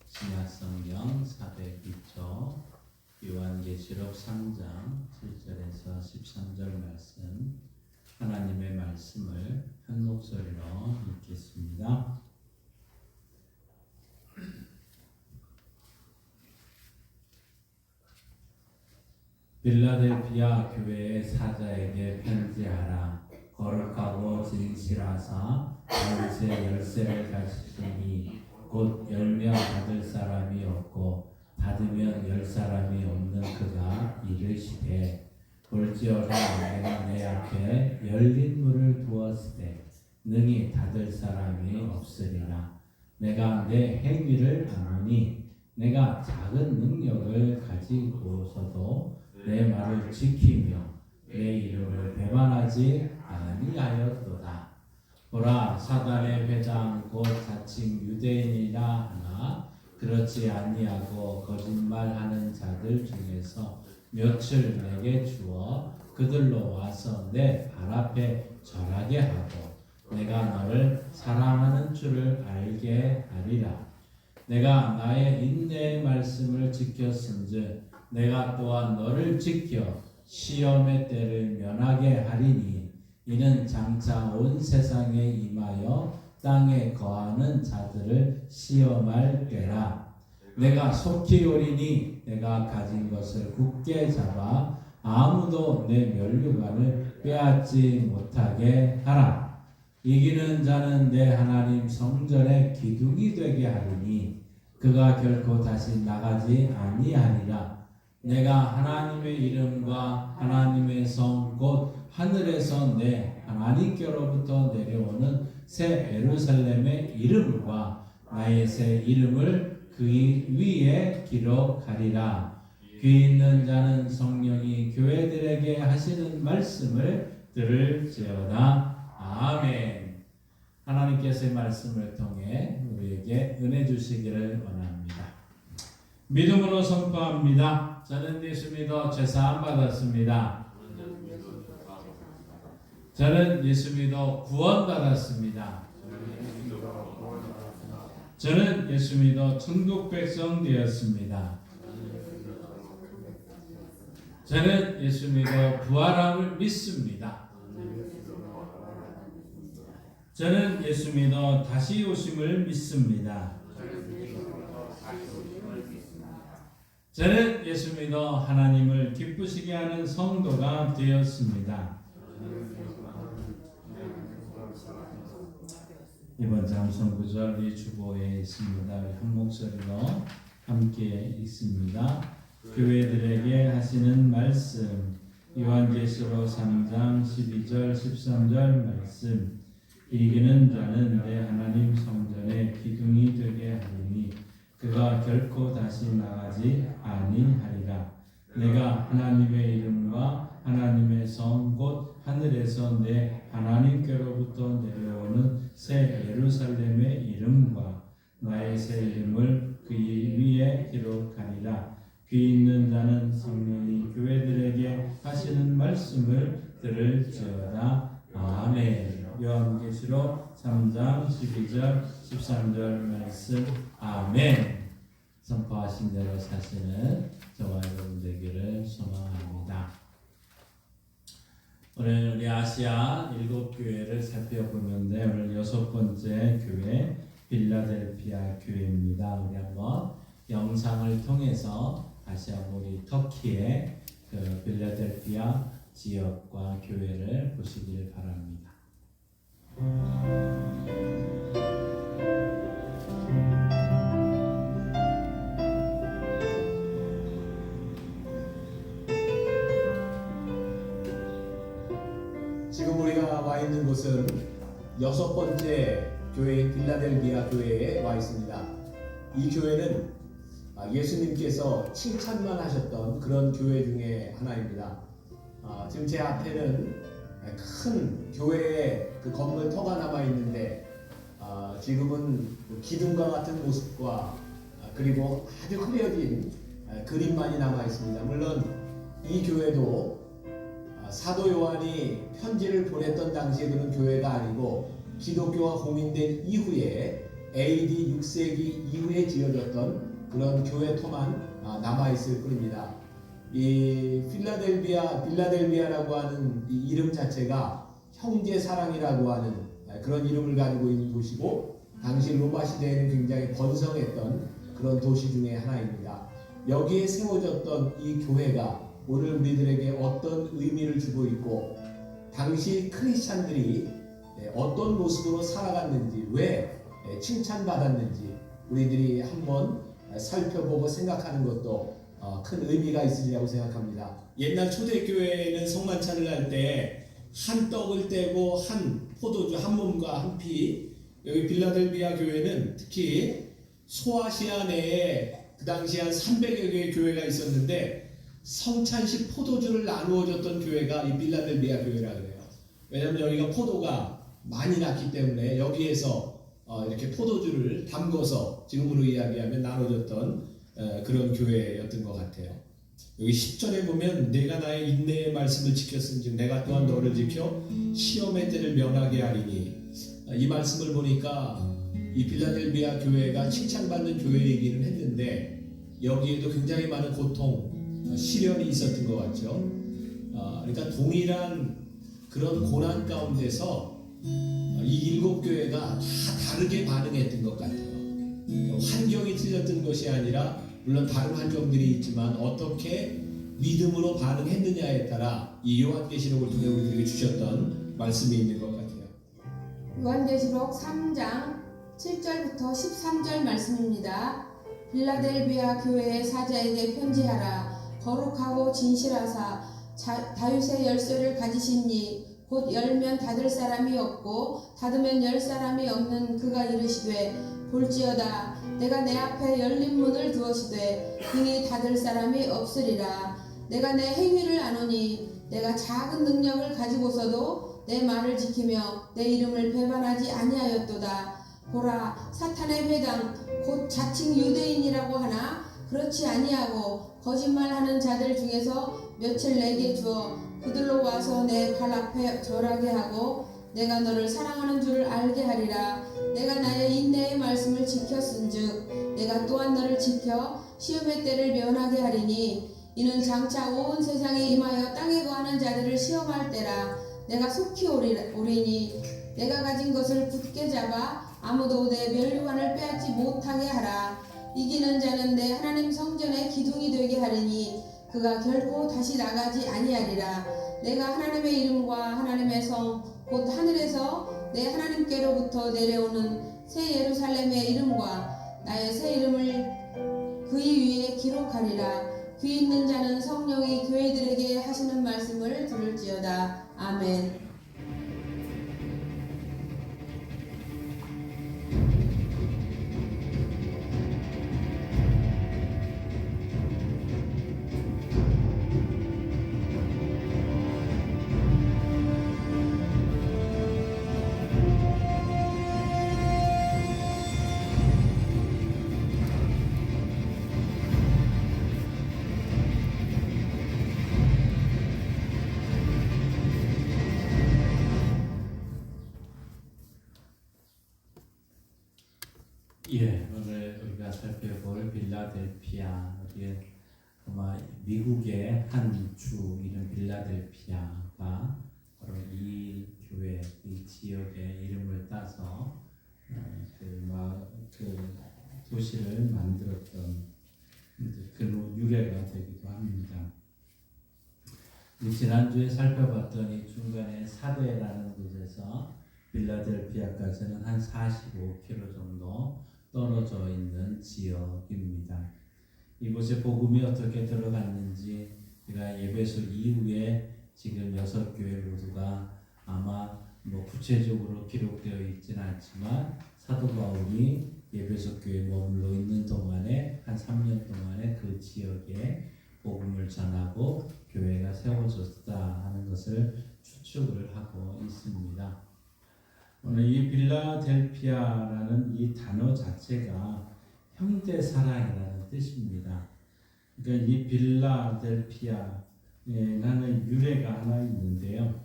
신약성경 402쪽 요한계시록 3장 7절에서 13절 말씀, 하나님의 말씀을 한 목소리로 읽겠습니다. 빌라델피아 교회의 사자에게 편지하라. 거룩하고 진실하사 다윗의 열쇠를 가지시니 곧 열면 닫을 사람이 없고 닫으면 열 사람이 없는 그가 이르시되, 볼지어다 내가 내 앞에 열린 문을 두었으되 능히 닫을 사람이 없으리라. 내가 내 행위를 아노니 내가 작은 능력을 가지고서도 내 말을 지키며 내 이름을 배반하지 아니하였도다. 보라 사단의 회장 곧 자칭 유대인이라 하나 그렇지 아니하고 거짓말하는 자들 중에서 몇을 내게 주어 그들로 와서 내 발 앞에 절하게 하고 내가 너를 사랑하는 줄을 알게 하리라. 내가 나의 인내의 말씀을 지켰은즉 내가 또한 너를 지켜 시험의 때를 면하게 하리니 이는 장차 온 세상에 임하여 땅에 거하는 자들을 시험할 때라. 내가 속히 오리니 내가 가진 것을 굳게 잡아 아무도 내 면류관을 빼앗지 못하게 하라. 이기는 자는 내 하나님 성전의 기둥이 되게 하리니 그가 결코 다시 나가지 아니하리라. 내가 하나님의 이름과 하나님의 성 곧 하늘에서 내 하나님께로부터 내려오는 새 예루살렘의 이름과 나의 새 이름을 그 위에 기록하리라. 귀 있는 자는 성령이 교회들에게 하시는 말씀을 들을지어다. 아멘. 하나님께서의 말씀을 통해 우리에게 은혜 주시기를 원합니다. 믿음으로 선포합니다. 저는 예수 믿어 죄사함 받았습니다. 저는 예수 믿어 구원 받았습니다. 저는 예수 믿어 천국 백성 되었습니다. 저는 예수 믿어 부활함을 믿습니다. 저는 예수 믿어 다시 오심을 믿습니다. 저는 예수 믿어 하나님을 기쁘시게 하는 성도가 되었습니다. 이번 장성 구절이 주보에 있습니다. 한 목소리로 함께 읽습니다. 교회들에게 하시는 말씀 요한계시록 3장 12절 13절 말씀 이기는 자는 내 하나님 성전의 기둥이 되게 하리니 그가 결코 다시 나가지 아니하리라. 내가 하나님의 이름과 하나님의 성 곧 하늘에서 내 하나님께로부터 내려오는 새 예루살렘의 이름과 나의 새 이름을 그 위에 기록하리라. 귀 있는 자는 성령이 교회들에게 하시는 말씀을 들을지어다. 아멘. 요한계시록 3장 12절 13절 말씀. 아멘. 선포하신 대로 사시는 저와 여러분 되기를 소망합니다. 오늘 우리 아시아 7교회를 살펴보는데 오늘 6번째 교회 빌라델피아 교회입니다. 우리 한번 영상을 통해서 다시 한번 우리 터키의 그 빌라델피아 지역과 교회를 보시길 바랍니다. 지금 우리가 와 있는 곳은 6번째 교회인 빌라델비아 교회에 와 있습니다. 이 교회는 예수님께서 칭찬만 하셨던 그런 교회 중에 하나입니다. 지금 제 앞에는 큰 교회의 그 건물 터가 남아 있는데 지금은 기둥과 같은 모습과 그리고 아주 흐려진 그림만이 남아 있습니다. 물론 이 교회도 사도 요한이 편지를 보냈던 당시에 그런 교회가 아니고 기독교가 공인된 이후에 AD 6세기 이후에 지어졌던 그런 교회 토만 남아 있을 뿐입니다. 이 빌라델비아라고 하는 이 이름 자체가 형제 사랑이라고 하는 그런 이름을 가지고 있는 도시고 당시 로마 시대에는 굉장히 번성했던 그런 도시 중에 하나입니다. 여기에 세워졌던 이 교회가 오늘 우리들에게 어떤 의미를 주고 있고 당시 크리스찬들이 어떤 모습으로 살아갔는지 왜 칭찬받았는지 우리들이 한번 살펴보고 생각하는 것도 큰 의미가 있으리라고 생각합니다. 옛날 초대교회에는 성만찬을 할 때 한 떡을 떼고 한 포도주 한 몸과 한 피, 여기 빌라델비아 교회는 특히 소아시아 내에 그 당시 한 300여 개의 교회가 있었는데 성찬식 포도주를 나누어 줬던 교회가 이 빌라델비아 교회라 그래요. 왜냐하면 여기가 포도가 많이 났기 때문에 여기에서 이렇게 포도주를 담궈서 지금으로 이야기하면 나눠줬던 그런 교회였던 것 같아요. 여기 10절에 보면 내가 나의 인내의 말씀을 지켰은즉 내가 또한 너를 지켜 시험의 때를 면하게 하리니, 이 말씀을 보니까 이 빌라델비아 교회가 칭찬받는 교회이기는 했는데 여기에도 굉장히 많은 고통, 시련이 있었던 것 같죠. 그러니까 동일한 그런 고난 가운데서 이 7교회가 다 다르게 반응했던 것 같아요. 환경이 틀렸던 것이 아니라 물론 다른 환경들이 있지만 어떻게 믿음으로 반응했느냐에 따라 이 요한계시록을 통해 우리들에게 주셨던 말씀이 있는 것 같아요. 요한계시록 3장 7절부터 13절 말씀입니다. 빌라델비아 교회의 사자에게 편지하라. 거룩하고 진실하사 다윗의 열쇠를 가지신 이 곧 열면 닫을 사람이 없고 닫으면 열 사람이 없는 그가 이르시되 볼지어다 내가 내 앞에 열린 문을 두었으되 등이 닫을 사람이 없으리라. 내가 내 행위를 아노니 내가 작은 능력을 가지고서도 내 말을 지키며 내 이름을 배반하지 아니하였도다. 보라 사탄의 회당 곧 자칭 유대인이라고 하나 그렇지 아니하고 거짓말하는 자들 중에서 며칠 내게 주어 그들로 와서 내 발 앞에 절하게 하고 내가 너를 사랑하는 줄을 알게 하리라. 내가 나의 인내의 말씀을 지켰은즉 내가 또한 너를 지켜 시험의 때를 면하게 하리니 이는 장차 온 세상에 임하여 땅에 거하는 자들을 시험할 때라. 내가 속히 오리니 내가 가진 것을 굳게 잡아 아무도 내 면류관을 빼앗지 못하게 하라. 이기는 자는 내 하나님 성전의 기둥이 되게 하리니 그가 결코 다시 나가지 아니하리라. 내가 하나님의 이름과 하나님의 성 곧 하늘에서 내 하나님께로부터 내려오는 새 예루살렘의 이름과 나의 새 이름을 그의 위에 기록하리라. 귀 있는 자는 성령이 교회들에게 하시는 말씀을 들을지어다. 아멘. 예, 오늘 우리가 살펴볼 빌라델피아, 아마 미국의 한 주 이름 빌라델피아가 바로 이 교회, 이 지역의 이름을 따서 그 도시를 만들었던 그 유래가 되기도 합니다. 지난주에 살펴봤던 이 중간에 사대라는 곳에서 빌라델피아까지는 한 45km 정도 떨어져 있는 지역입니다. 이곳에 복음이 어떻게 들어갔는지 제가 예배소 이후에 지금 6교회 모두가 아마 구체적으로 기록되어 있지는 않지만 사도 바울이 예배소 교회에 머물러 있는 동안에 한 3년 동안에 그 지역에 복음을 전하고 교회가 세워졌다 하는 것을 추측을 하고 있습니다. 오늘 이 빌라델피아라는 이 단어 자체가 형제 사랑이라는 뜻입니다. 그러니까 이 빌라델피아라는 유래가 하나 있는데요.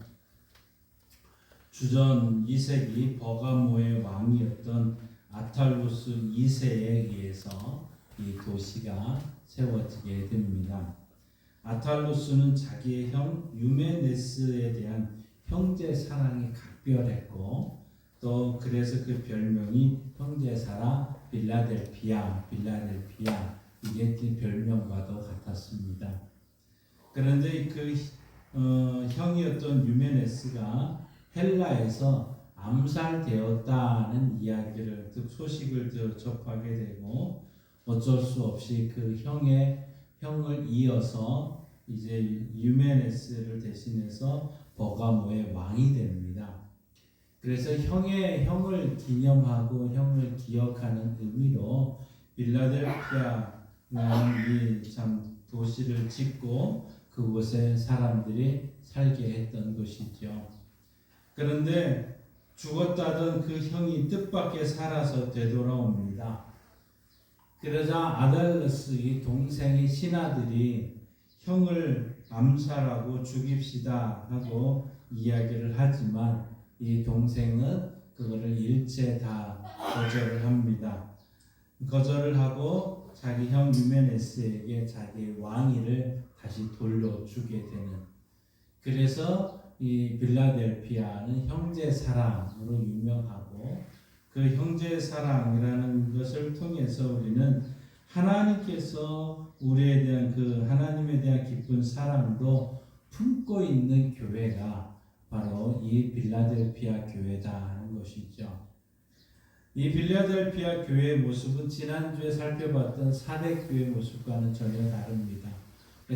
주전 2세기 버가모의 왕이었던 아탈루스 2세에 의해서 이 도시가 세워지게 됩니다. 아탈루스는 자기의 형 유메네스에 대한 형제 사랑이 각별했고 또 그래서 그 별명이 형제사라 빌라델피아 이게 그 별명과도 같았습니다. 그런데 그 형이었던 유메네스가 헬라에서 암살되었다는 이야기를 소식을 접하게 되고 어쩔 수 없이 그 형을 이어서 이제 유메네스를 대신해서 버가모의 왕이 됩니다. 그래서 형을 기념하고 형을 기억하는 의미로 빌라델피아라는 이 참 도시를 짓고 그곳에 사람들이 살게 했던 것이죠. 그런데 죽었다던 그 형이 뜻밖의 살아서 되돌아옵니다. 그러자 아달러스 이 동생의 신하들이 형을 암살하고 죽입시다 하고 이야기를 하지만 이 동생은 그거를 일체 다 거절을 합니다. 거절을 하고 자기 형 유메네스에게 자기 왕위를 다시 돌려주게 되는, 그래서 이 빌라델피아는 형제 사랑으로 유명하고, 그 형제 사랑이라는 것을 통해서 우리는 하나님께서 우리에 대한 그 하나님에 대한 깊은 사랑도 품고 있는 교회가 바로 이 빌라델피아 교회다 하는 것이죠. 이 빌라델피아 교회의 모습은 지난주에 살펴봤던 사대교회 모습과는 전혀 다릅니다.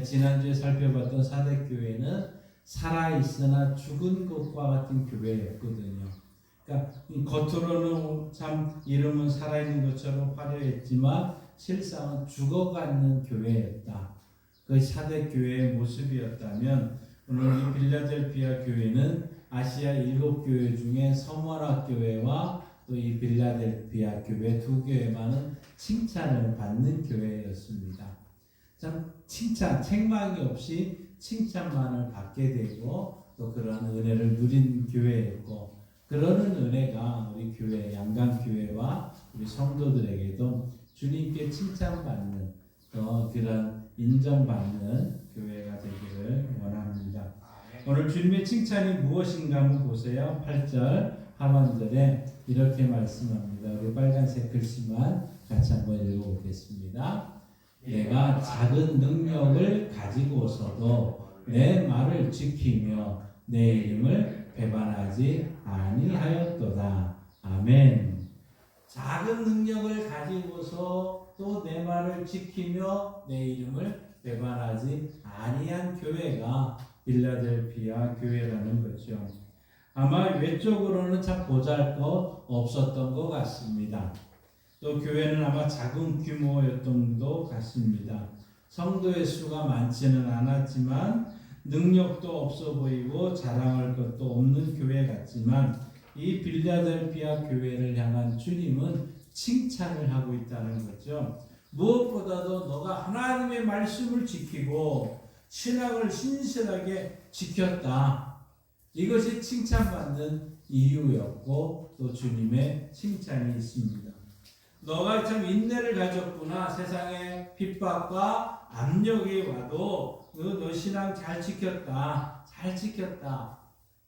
지난주에 살펴봤던 사대교회는 살아있으나 죽은 것과 같은 교회였거든요. 그러니까 겉으로는 참 이름은 살아있는 것처럼 화려했지만 실상은 죽어가는 교회였다. 그 사대교회의 모습이었다면 오늘 이 빌라델피아 교회는 아시아 7교회 중에 서머나 교회와 또 이 빌라델피아 교회 두 교회만은 칭찬을 받는 교회였습니다. 참 칭찬, 책망이 없이 칭찬만을 받게 되고 또 그런 은혜를 누린 교회였고, 그러는 은혜가 우리 교회 양강교회와 우리 성도들에게도 주님께 칭찬받는 또 그런 인정받는 교회가 되기를 원합니다. 오늘 주님의 칭찬이 무엇인가 한번 보세요. 8절 하반절에 이렇게 말씀합니다. 우리 빨간색 글씨만 같이 한번 읽어보겠습니다. 내가 작은 능력을 가지고서도 내 말을 지키며 내 이름을 배반하지 아니하였도다. 아멘. 작은 능력을 가지고서 또 내 말을 지키며 내 이름을 배반하지 아니한 교회가 빌라델피아 교회라는 거죠. 아마 외적으로는 참 보잘것 없었던 것 같습니다. 또 교회는 아마 작은 규모였던 것 같습니다. 성도의 수가 많지는 않았지만 능력도 없어 보이고 자랑할 것도 없는 교회 같지만 이 빌라델피아 교회를 향한 주님은 칭찬을 하고 있다는 거죠. 무엇보다도 너가 하나님의 말씀을 지키고 신앙을 신실하게 지켰다. 이것이 칭찬받는 이유였고 또 주님의 칭찬이 있습니다. 너가 참 인내를 가졌구나. 세상의 핍박과 압력이 와도 너 신앙 잘 지켰다. 잘 지켰다.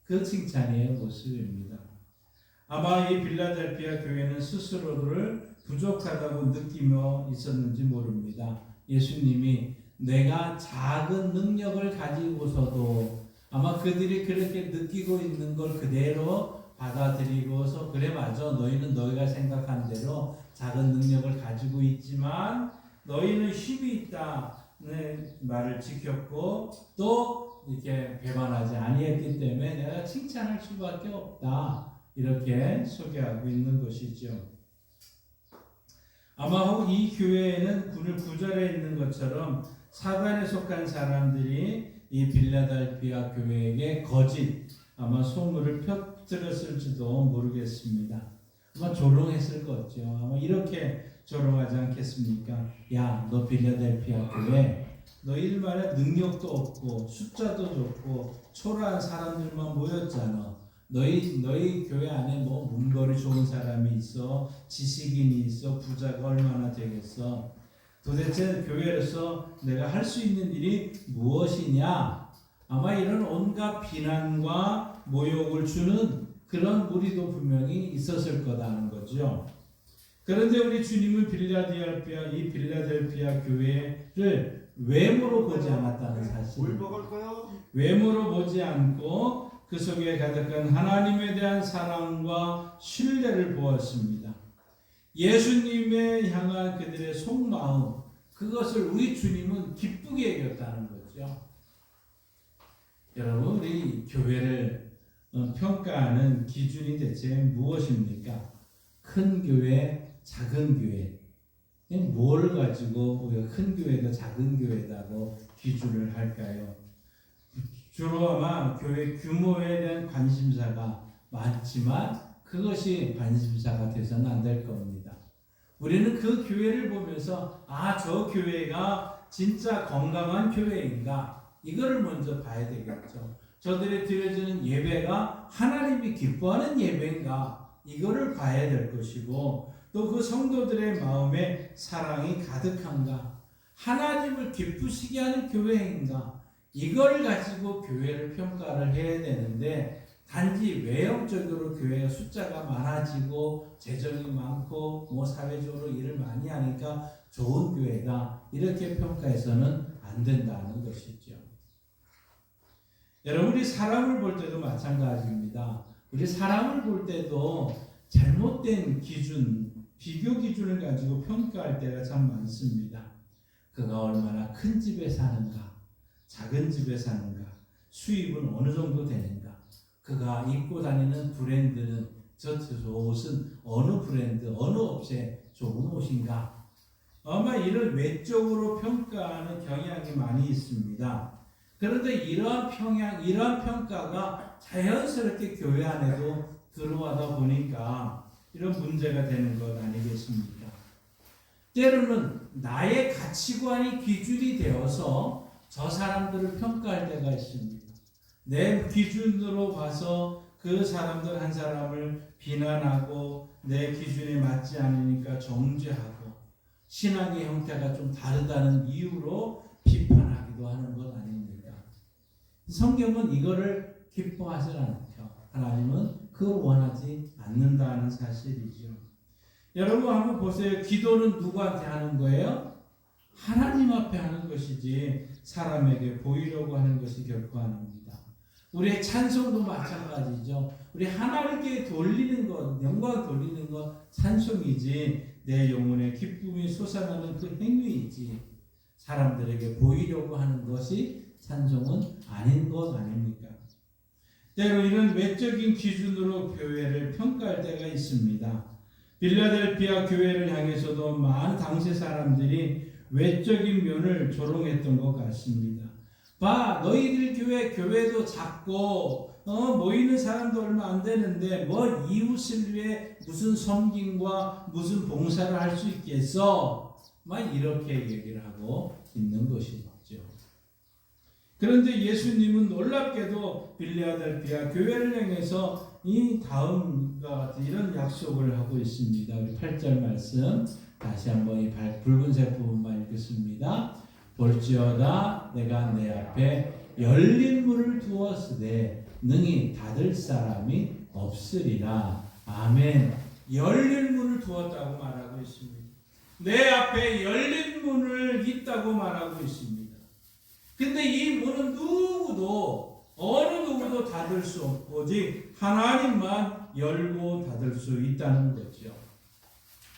그 칭찬의 모습입니다. 아마 이 빌라델피아 교회는 스스로를 부족하다고 느끼며 있었는지 모릅니다. 예수님이 내가 작은 능력을 가지고서도 아마 그들이 그렇게 느끼고 있는 걸 그대로 받아들이고서 그래 맞아 너희는 너희가 생각한 대로 작은 능력을 가지고 있지만 너희는 힘이 있다는 말을 지켰고 또 이렇게 배반하지 아니했기 때문에 내가 칭찬할 수밖에 없다. 이렇게 소개하고 있는 것이죠. 아마 이 교회에는 오늘 9절에 있는 것처럼 사단에 속한 사람들이 이 빌라델피아 교회에게 거짓 아마 소문을 펴들었을지도 모르겠습니다. 아마 조롱했을 거죠. 아마 이렇게 조롱하지 않겠습니까? 야, 너 빌라델피아 교회 너 일말에 능력도 없고 숫자도 좋고 초라한 사람들만 모였잖아. 너희 교회 안에 뭐 문거리 좋은 사람이 있어, 지식인이 있어, 부자가 얼마나 되겠어? 도대체 교회로서 내가 할 수 있는 일이 무엇이냐? 아마 이런 온갖 비난과 모욕을 주는 그런 무리도 분명히 있었을 거다는 거죠. 그런데 우리 주님은 이 빌라델피아 교회를 외모로 보지 않았다는 사실. 외모로 보지 않고 그 속에 가득한 하나님에 대한 사랑과 신뢰를 보았습니다. 예수님에 향한 그들의 속마음, 그것을 우리 주님은 기쁘게 여겼다는 거죠. 여러분, 우리 교회를 평가하는 기준이 대체 무엇입니까? 큰 교회, 작은 교회. 뭘 가지고 우리가 큰 교회다, 작은 교회다고 기준을 할까요? 주로 아마 교회 규모에 대한 관심사가 많지만 그것이 관심사가 돼서는 안 될 겁니다. 우리는 그 교회를 보면서 저 교회가 진짜 건강한 교회인가 이거를 먼저 봐야 되겠죠. 저들이 드려지는 예배가 하나님이 기뻐하는 예배인가 이거를 봐야 될 것이고 또 그 성도들의 마음에 사랑이 가득한가 하나님을 기쁘시게 하는 교회인가 이걸 가지고 교회를 평가를 해야 되는데 단지 외형적으로 교회의 숫자가 많아지고 재정이 많고 사회적으로 일을 많이 하니까 좋은 교회다 이렇게 평가해서는 안 된다는 것이죠. 여러분 우리 사람을 볼 때도 마찬가지입니다. 우리 사람을 볼 때도 잘못된 기준, 비교 기준을 가지고 평가할 때가 참 많습니다. 그가 얼마나 큰 집에 사는가, 작은 집에 사는가, 수입은 어느 정도 되는가, 그가 입고 다니는 브랜드는 저 옷은 어느 브랜드, 어느 업체 좋은 옷인가. 아마 이런 외적으로 평가하는 경향이 많이 있습니다. 그런데 이러한 평가가 자연스럽게 교회 안에도 들어와다 보니까 이런 문제가 되는 것 아니겠습니까? 때로는 나의 가치관이 기준이 되어서 저 사람들을 평가할 때가 있습니다. 내 기준으로 봐서 그 사람들 한 사람을 비난하고 내 기준에 맞지 않으니까 정죄하고 신앙의 형태가 좀 다르다는 이유로 비판하기도 하는 것 아닙니까? 성경은 이거를 기뻐하지 않죠. 하나님은 그걸 원하지 않는다는 사실이죠. 여러분 한번 보세요. 기도는 누구한테 하는 거예요? 하나님 앞에 하는 것이지 사람에게 보이려고 하는 것이 결코 아닙니다. 우리의 찬송도 마찬가지죠. 우리 하나님께 돌리는 것, 영광 돌리는 것 찬송이지 내 영혼에 기쁨이 솟아나는 그 행위이지 사람들에게 보이려고 하는 것이 찬송은 아닌 것 아닙니까? 때로 이런 외적인 기준으로 교회를 평가할 때가 있습니다. 빌라델피아 교회를 향해서도 많은 당시 사람들이 외적인 면을 조롱했던 것 같습니다. 봐, 너희들 교회도 작고 모이는 사람도 얼마 안 되는데 이웃을 위해 무슨 섬김과 무슨 봉사를 할 수 있겠어? 이렇게 얘기를 하고 있는 것이죠. 그런데 예수님은 놀랍게도 빌라델피아 교회를 향해서 이 다음과 같은 이런 약속을 하고 있습니다. 우리 8절 말씀 다시 한번 이 붉은색 부분만 읽겠습니다. 볼지어다 내가 내 앞에 열린 문을 두었으되 능히 닫을 사람이 없으리라. 아멘. 열린 문을 두었다고 말하고 있습니다. 내 앞에 열린 문을 있다고 말하고 있습니다. 근데 이 문은 어느 누구도 닫을 수 없고 오직 하나님만 열고 닫을 수 있다는 거죠.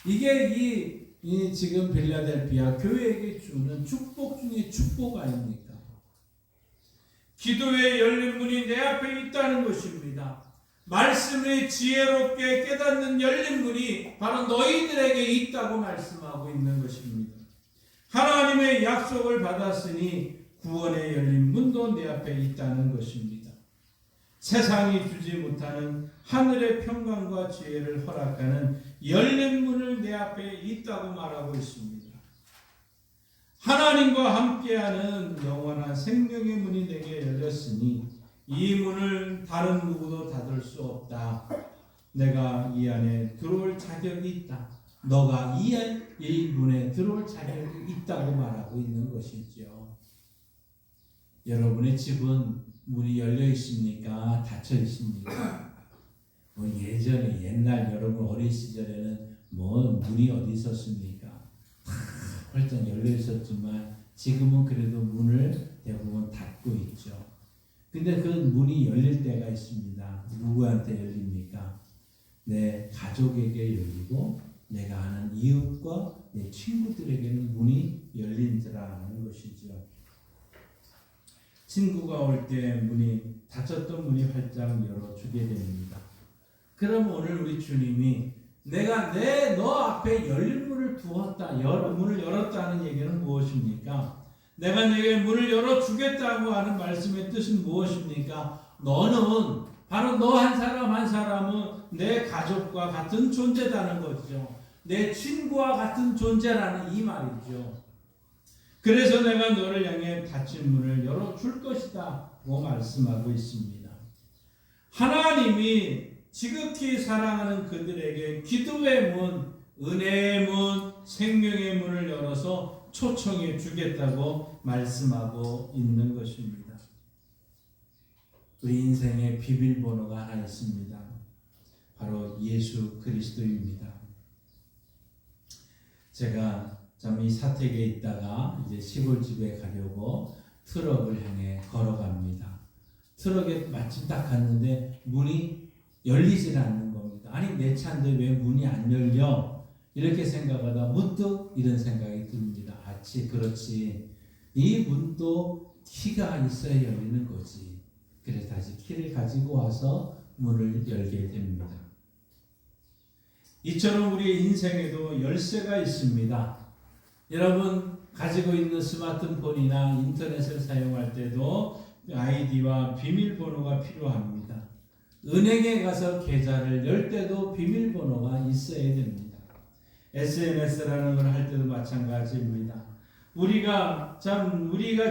이게 이 지금 빌라델피아 교회에게 주는 축복 중에 축복 아닙니까? 기도의 열린 문이 내 앞에 있다는 것입니다. 말씀을 지혜롭게 깨닫는 열린 문이 바로 너희들에게 있다고 말씀하고 있는 것입니다. 하나님의 약속을 받았으니 구원의 열린 문도 내 앞에 있다는 것입니다. 세상이 주지 못하는 하늘의 평강과 지혜를 허락하는 열린 문을 내 앞에 있다고 말하고 있습니다. 하나님과 함께하는 영원한 생명의 문이 내게 열렸으니 이 문을 다른 누구도 닫을 수 없다. 내가 이 안에 들어올 자격이 있다. 너가 이 문에 들어올 자격이 있다고 말하고 있는 것이죠. 여러분의 집은 문이 열려 있습니까? 닫혀 있습니까? 예전에 옛날 여러분 어린 시절에는 문이 어디 있었습니까? 활짝 열려 있었지만 지금은 그래도 문을 대부분 닫고 있죠. 근데 그 문이 열릴 때가 있습니다. 누구한테 열립니까? 내 가족에게 열리고 내가 아는 이웃과 내 친구들에게는 문이 열린다라는 것이죠. 친구가 올 때 문이 닫혔던 문이 활짝 열어주게 됩니다. 그럼 오늘 우리 주님이 내가 너 앞에 열린 문을 두었다, 문을 열었다는 얘기는 무엇입니까? 내가 내게 문을 열어주겠다고 하는 말씀의 뜻은 무엇입니까? 너는 바로 너 한 사람 한 사람은 내 가족과 같은 존재다는 거죠. 내 친구와 같은 존재라는 이 말이죠. 그래서 내가 너를 향해 닫힌 문을 열어줄 것이다고 말씀하고 있습니다. 하나님이 지극히 사랑하는 그들에게 기도의 문, 은혜의 문, 생명의 문을 열어서 초청해 주겠다고 말씀하고 있는 것입니다. 우리 인생의 비밀번호가 하나 있습니다. 바로 예수 그리스도입니다. 제가 참 이 사택에 있다가 이제 시골집에 가려고 트럭을 향해 걸어갑니다. 트럭에 마침 딱 갔는데 문이 열리질 않는 겁니다. 아니 내 차인데 왜 문이 안 열려? 이렇게 생각하다 문득 이런 생각이 듭니다. 그렇지. 이 문도 키가 있어야 열리는 거지. 그래서 다시 키를 가지고 와서 문을 열게 됩니다. 이처럼 우리의 인생에도 열쇠가 있습니다. 여러분 가지고 있는 스마트폰이나 인터넷을 사용할 때도 아이디와 비밀번호가 필요합니다. 은행에 가서 계좌를 열 때도 비밀번호가 있어야 됩니다. SNS라는 걸 할 때도 마찬가지입니다. 우리가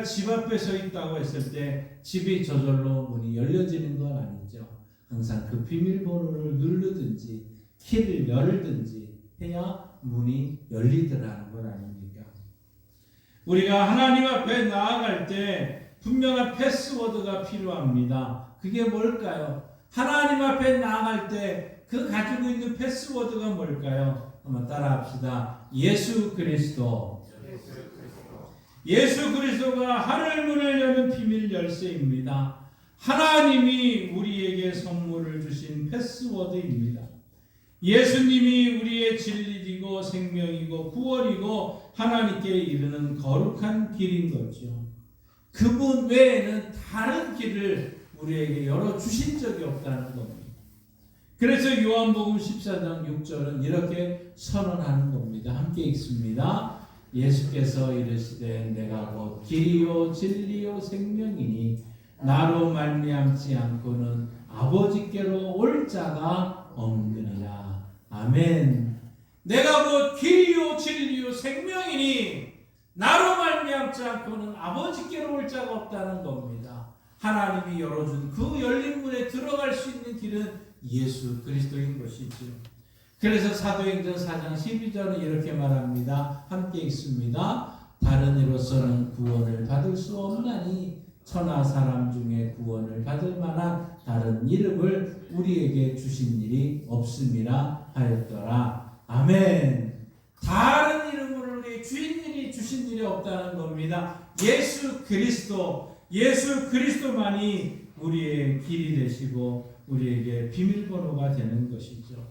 집 앞에 서 있다고 했을 때 집이 저절로 문이 열려지는 건 아니죠. 항상 그 비밀번호를 누르든지 키를 열든지 해야 문이 열리더라는 것 아닙니까? 우리가 하나님 앞에 나아갈 때 분명한 패스워드가 필요합니다. 그게 뭘까요? 하나님 앞에 나아갈 때 그 가지고 있는 패스워드가 뭘까요? 한번 따라합시다. 예수 그리스도. 예수 그리스도가 하늘 문을 여는 비밀 열쇠입니다. 하나님이 우리에게 선물을 주신 패스워드입니다. 예수님이 우리의 진리이고 생명이고 구원이고 하나님께 이르는 거룩한 길인 거죠. 그분 외에는 다른 길을 우리에게 열어주신 적이 없다는 겁니다. 그래서 요한복음 14장 6절은 이렇게 선언하는 겁니다. 함께 읽습니다. 예수께서 이르시되 내가 곧 길이요 진리요 생명이니 나로 말미암지 않고는 아버지께로 올 자가 없느니라. 아멘. 내가 곧 길이요 진리요 생명이니 나로 말미암지 않고는 아버지께로 올 자가 없다는 겁니다. 하나님이 열어준 그 열린 문에 들어갈 수 있는 길은 예수 그리스도인 것이죠. 그래서 사도행전 4장 12절은 이렇게 말합니다. 함께 읽습니다. 다른 이로서는 구원을 받을 수 없나니 천하 사람 중에 구원을 받을 만한 다른 이름을 우리에게 주신 일이 없음이라 하였더라. 아멘. 다른 이름으로 우리에게 주신 일이 없다는 겁니다. 예수 그리스도만이 우리의 길이 되시고 우리에게 비밀번호가 되는 것이죠.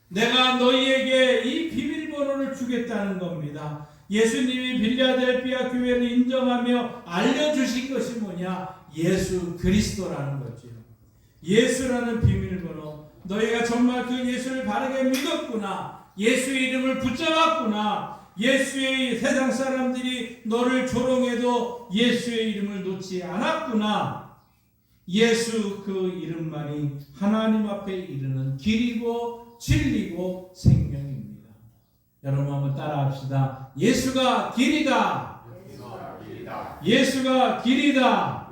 내가 너희에게 이 비밀번호를 주겠다는 겁니다. 예수님이 빌라델피아 교회를 인정하며 알려주신 것이 뭐냐? 예수 그리스도라는 거죠. 예수라는 비밀번호. 너희가 정말 그 예수를 바르게 믿었구나. 예수의 이름을 붙잡았구나. 예수의 세상 사람들이 너를 조롱해도 예수의 이름을 놓지 않았구나. 예수 그 이름만이 하나님 앞에 이르는 길이고 진리고 생명입니다. 여러분 한번 따라합시다. 예수가 길이다. 예수가 길이다.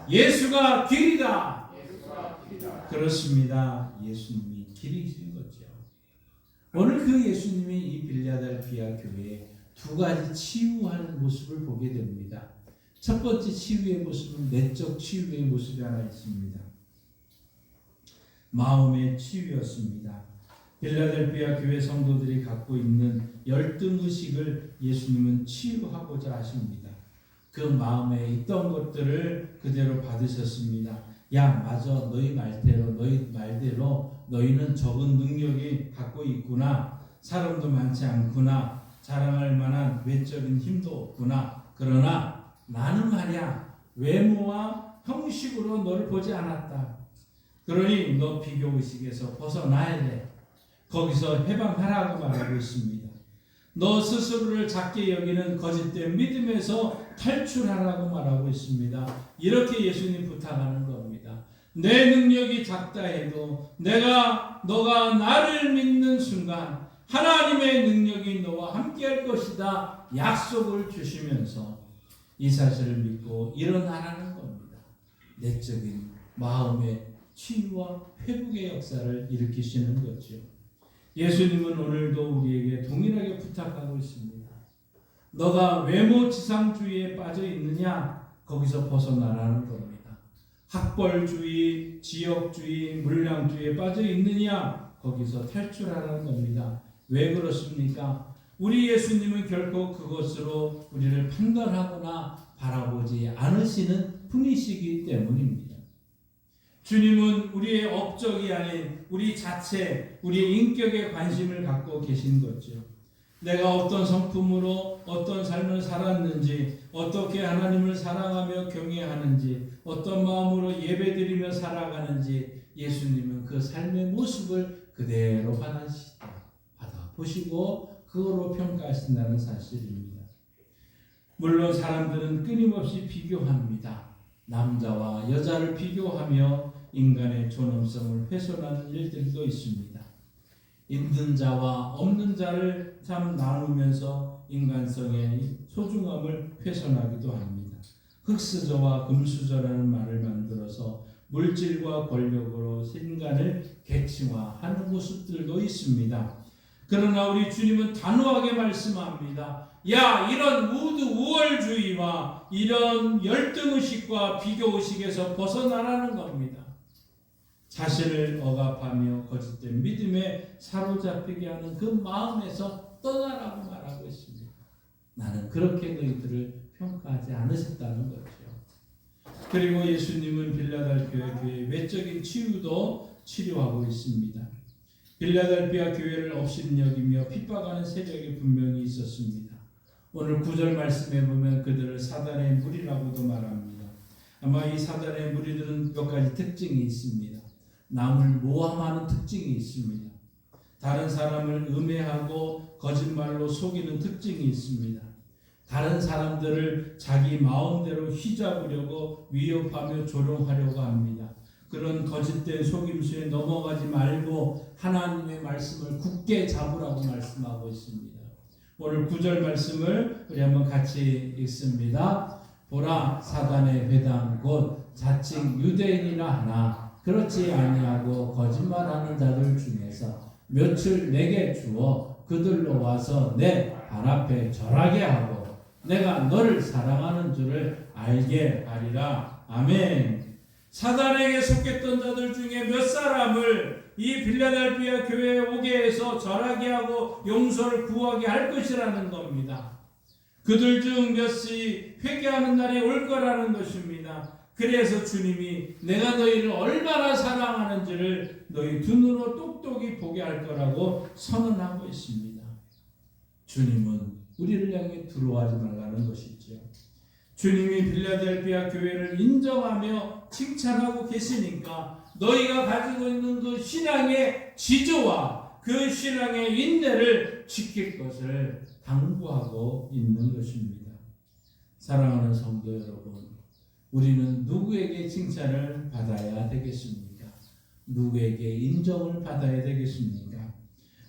예수가 길이다. 그렇습니다. 예수님이 길이신 거죠. 오늘 그 예수님이 이 빌라델피아 교회에 두 가지 치유하는 모습을 보게 됩니다. 첫 번째 치유의 모습은 내적 치유의 모습이 하나 있습니다. 마음의 치유였습니다. 빌라델피아 교회 성도들이 갖고 있는 열등의식을 예수님은 치유하고자 하십니다. 그 마음에 있던 것들을 그대로 받으셨습니다. 야, 맞아. 너희 말대로 너희는 적은 능력이 갖고 있구나. 사람도 많지 않구나. 자랑할 만한 외적인 힘도 없구나. 그러나 나는 말이야 외모와 형식으로 너를 보지 않았다. 그러니 너 비교의식에서 벗어나야 돼. 거기서 해방하라고 말하고 있습니다. 너 스스로를 작게 여기는 거짓된 믿음에서 탈출하라고 말하고 있습니다. 이렇게 예수님 부탁하는 겁니다. 내 능력이 작다 해도 너가 나를 믿는 순간 하나님의 능력이 너와 함께 할 것이다 약속을 주시면서 이 사실을 믿고 일어나라는 겁니다. 내적인 마음의 치유와 회복의 역사를 일으키시는 거죠. 예수님은 오늘도 우리에게 동일하게 부탁하고 있습니다. 너가 외모 지상주의에 빠져 있느냐? 거기서 벗어나라는 겁니다. 학벌주의, 지역주의, 물량주의에 빠져 있느냐? 거기서 탈출하라는 겁니다. 왜 그렇습니까? 우리 예수님은 결코 그것으로 우리를 판단하거나 바라보지 않으시는 분이시기 때문입니다. 주님은 우리의 업적이 아닌 우리 자체, 우리의 인격에 관심을 갖고 계신 거죠. 내가 어떤 성품으로 어떤 삶을 살았는지, 어떻게 하나님을 사랑하며 경외하는지, 어떤 마음으로 예배드리며 살아가는지 예수님은 그 삶의 모습을 그대로 받아보시고 그거로 평가하신다는 사실입니다. 물론 사람들은 끊임없이 비교합니다. 남자와 여자를 비교하며 인간의 존엄성을 훼손하는 일들도 있습니다. 있는 자와 없는 자를 참 나누면서 인간성의 소중함을 훼손하기도 합니다. 흑수저와 금수저라는 말을 만들어서 물질과 권력으로 인간을 계층화하는 모습들도 있습니다. 그러나 우리 주님은 단호하게 말씀합니다. 야, 이런 우월주의와 이런 열등의식과 비교의식에서 벗어나라는 겁니다. 자신을 억압하며 거짓된 믿음에 사로잡히게 하는 그 마음에서 떠나라고 말하고 있습니다. 나는 그렇게 너희들을 평가하지 않으셨다는 거죠. 그리고 예수님은 빌라델피아 교회의 외적인 치유도 치료하고 있습니다. 빌라델피아 교회를 업신여기며 핍박하는 세력이 분명히 있었습니다. 오늘 9절 말씀에 보면 그들을 사단의 무리라고도 말합니다. 아마 이 사단의 무리들은 몇 가지 특징이 있습니다. 남을 모함하는 특징이 있습니다. 다른 사람을 음해하고 거짓말로 속이는 특징이 있습니다. 다른 사람들을 자기 마음대로 휘잡으려고 위협하며 조롱하려고 합니다. 그런 거짓된 속임수에 넘어가지 말고 하나님의 말씀을 굳게 잡으라고 말씀하고 있습니다. 오늘 9절 말씀을 우리 한번 같이 읽습니다. 보라, 사단의 회당 곧 자칭 유대인이라 하나 그렇지 아니하고 거짓말하는 자들 중에서 몇을 내게 주어 그들로 와서 내 발 앞에 절하게 하고 내가 너를 사랑하는 줄을 알게 하리라. 아멘. 사단에게 속했던 자들 중에 몇 사람을 이 빌라델피아 교회에 오게 해서 절하게 하고 용서를 구하게 할 것이라는 겁니다. 그들 중 몇이 회개하는 날이 올 거라는 것입니다. 그래서 주님이 내가 너희를 얼마나 사랑하는지를 너희 두 눈으로 똑똑히 보게 할 거라고 선언하고 있습니다. 주님은 우리를 향해 두려워하지 말라는 것이죠. 주님이 빌라델피아 교회를 인정하며 칭찬하고 계시니까 너희가 가지고 있는 그 신앙의 지조와 그 신앙의 인내를 지킬 것을 당부하고 있는 것입니다. 사랑하는 성도 여러분, 우리는 누구에게 칭찬을 받아야 되겠습니까? 누구에게 인정을 받아야 되겠습니까?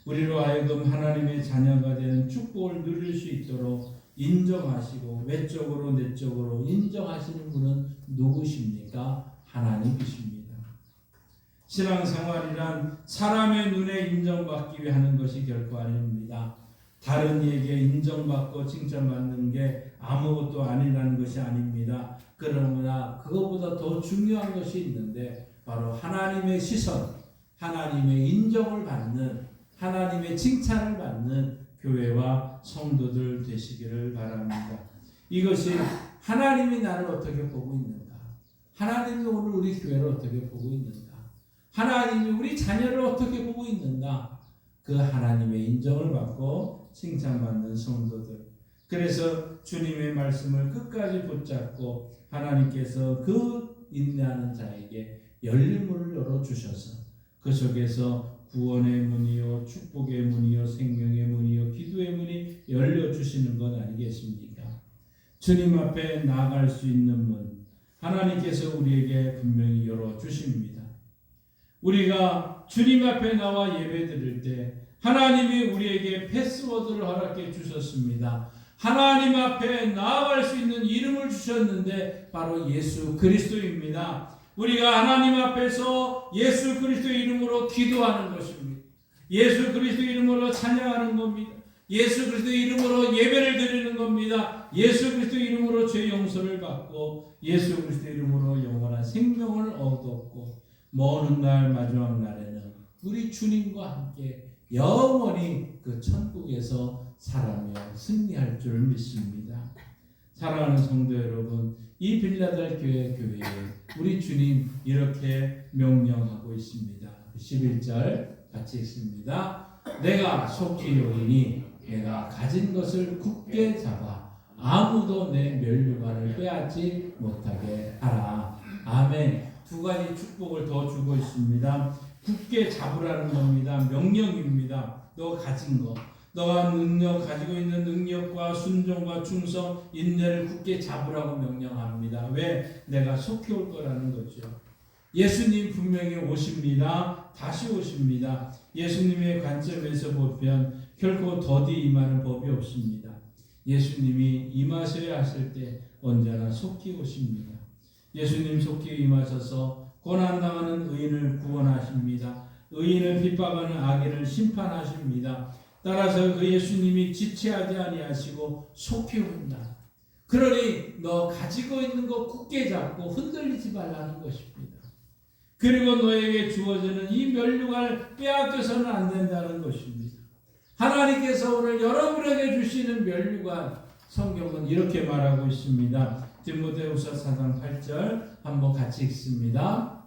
우리로 하여금 하나님의 자녀가 되는 축복을 누릴 수 있도록 인정하시고 외적으로 내적으로 인정하시는 분은 누구십니까? 하나님이십니다. 신앙생활이란 사람의 눈에 인정받기 위해 하는 것이 결코 아닙니다. 다른 이에게 인정받고 칭찬받는 게 아무것도 아니라는 것이 아닙니다. 그러나 그것보다 더 중요한 것이 있는데 바로 하나님의 시선, 하나님의 인정을 받는, 하나님의 칭찬을 받는 교회와 성도들 되시기를 바랍니다. 이것이 하나님이 나를 어떻게 보고 있는가? 하나님이 오늘 우리 교회를 어떻게 보고 있는가? 하나님이 우리 자녀를 어떻게 보고 있는가? 그 하나님의 인정을 받고 칭찬받는 성도들. 그래서 주님의 말씀을 끝까지 붙잡고 하나님께서 그 인내하는 자에게 열린 문을 열어주셔서 그 속에서 구원의 문이요, 축복의 문이요, 생명의 문이요, 기도의 문이 열려주시는 것 아니겠습니까? 주님 앞에 나아갈 수 있는 문, 하나님께서 우리에게 분명히 열어주십니다. 우리가 주님 앞에 나와 예배 드릴 때 하나님이 우리에게 패스워드를 허락해 주셨습니다. 하나님 앞에 나아갈 수 있는 이름을 주셨는데 바로 예수 그리스도입니다. 우리가 하나님 앞에서 예수 그리스도의 이름으로 기도하는 것입니다. 예수 그리스도의 이름으로 찬양하는 겁니다. 예수 그리스도의 이름으로 예배를 드리는 겁니다. 예수 그리스도의 이름으로 죄 용서를 받고 예수 그리스도의 이름으로 영원한 생명을 얻었고 먼 훗날 마지막 날에는 우리 주님과 함께 영원히 그 천국에서 살아며 승리할 줄 믿습니다. 사랑하는 성도 여러분, 이 빌라델 교회에 우리 주님 이렇게 명령하고 있습니다. 11절 같이 읽습니다. 내가 속히 오리니 내가 가진 것을 굳게 잡아 아무도 내 면류관을 빼앗지 못하게 하라. 아멘. 두 가지 축복을 더 주고 있습니다. 굳게 잡으라는 겁니다. 명령입니다. 너 가진 거, 너가 가지고 있는 능력과 순종과 충성, 인내를 굳게 잡으라고 명령합니다. 왜? 내가 속히 올 거라는 거죠. 예수님 분명히 오십니다. 다시 오십니다. 예수님의 관점에서 보면 결코 더디 임하는 법이 없습니다. 예수님이 임하셔야 하실 때 언제나 속히 오십니다. 예수님 속히 임하셔서 고난당하는 의인을 구원하십니다. 의인을 핍박하는 악인을 심판하십니다. 따라서 그 예수님이 지체하지 아니하시고 속히 온다. 그러니 너 가지고 있는 거 굳게 잡고 흔들리지 말라는 것입니다. 그리고 너에게 주어지는 이 면류관을 빼앗겨서는 안 된다는 것입니다. 하나님께서 오늘 여러분에게 주시는 면류관, 성경은 이렇게 말하고 있습니다. 디모데후서 4장 8절 한번 같이 읽습니다.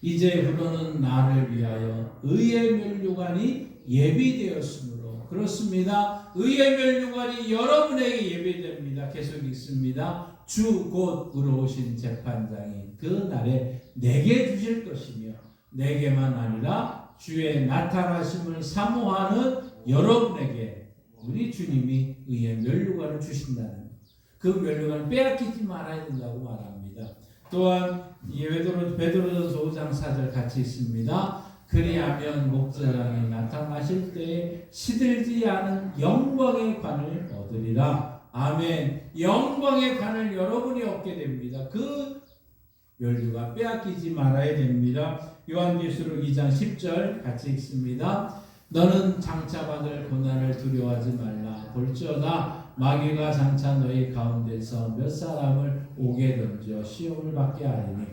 이제부터는 나를 위하여 의의 면류관이 예비되었으므로, 그렇습니다. 의의 면류관이 여러분에게 예비됩니다. 계속 읽습니다. 주 곧 의로우신 재판장이 그 날에 내게 주실 것이며, 내게만 아니라 주의 나타나심을 사모하는 여러분에게 우리 주님이 의의 면류관을 주신다는, 그 면류관을 빼앗기지 말아야 된다고 말합니다. 또한 베드로전서 5장 4절 같이 있습니다. 그리하면 목자랑이 나타나실 때에 시들지 않은 영광의 관을 얻으리라. 아멘. 영광의 관을 여러분이 얻게 됩니다. 그 면류관 빼앗기지 말아야 됩니다. 요한계시록 2장 10절 같이 읽습니다. 너는 장차 받을 고난을 두려워하지 말라. 볼지어다 마귀가 장차 너희 가운데서 몇 사람을 옥에 던져 시험을 받게 하리니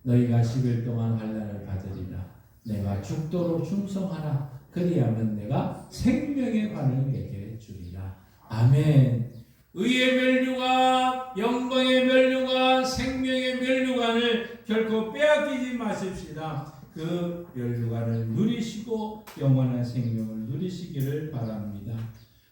너희가 10일 동안 환난을 받으리라. 내가 죽도록 충성하라. 그리하면 내가 생명의 관을 내게 주리라. 아멘. 의의 면류관, 영광의 면류관, 생명의 면류관을 결코 빼앗기지 마십시다. 그 면류관을 누리시고 영원한 생명을 누리시기를 바랍니다.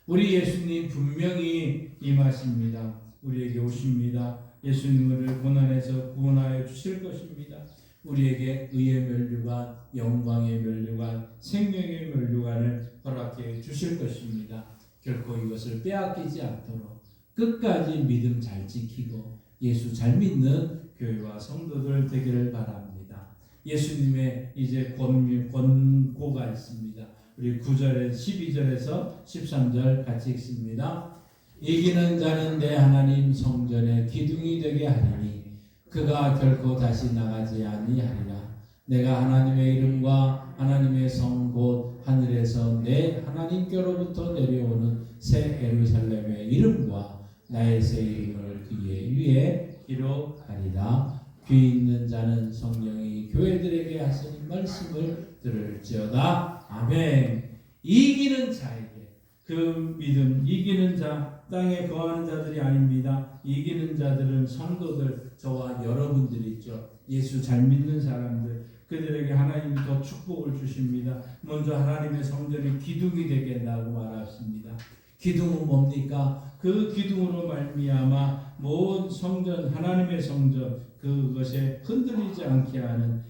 우리 예수님 분명히 임하십니다. 우리에게 오십니다. 예수님을 고난에서 구원하여 주실 것입니다. 우리에게 의의 면류관, 영광의 면류관, 생명의 면류관을 허락해 주실 것입니다. 결코 이것을 빼앗기지 않도록 끝까지 믿음 잘 지키고 예수 잘 믿는 교회와 성도들 되기를 바랍니다. 예수님의 이제 권고가 있습니다. 우리 9절에 12절에서 13절 같이 읽습니다. 이기는 자는 내 하나님 성전의 기둥이 되게 하리니 그가 결코 다시 나가지 아니하리라. 내가 하나님의 이름과 하나님의 성 곧 하늘에서 내 하나님께로부터 내려오는 새 예루살렘의 이름과 나의 새 이름을 그의 위에 기록하리라. 귀 있는 자는 성령이 교회들에게 하시는 말씀을 들을지어다. 아멘. 이기는 자에게 그 믿음, 이기는 자, 땅에 거하는 자들이 아닙니다. 이기는 자들은 성도들, 저와 여러분들이 있죠. 예수 잘 믿는 사람들, 그들에게 하나님이 더 축복을 주십니다. 먼저 하나님의 성전이 기둥이 되게 한다고 말했습니다. 기둥은 뭡니까? 그 기둥으로 말미암아 모든 성전, 하나님의 성전, 그것에 흔들리지 않게 하는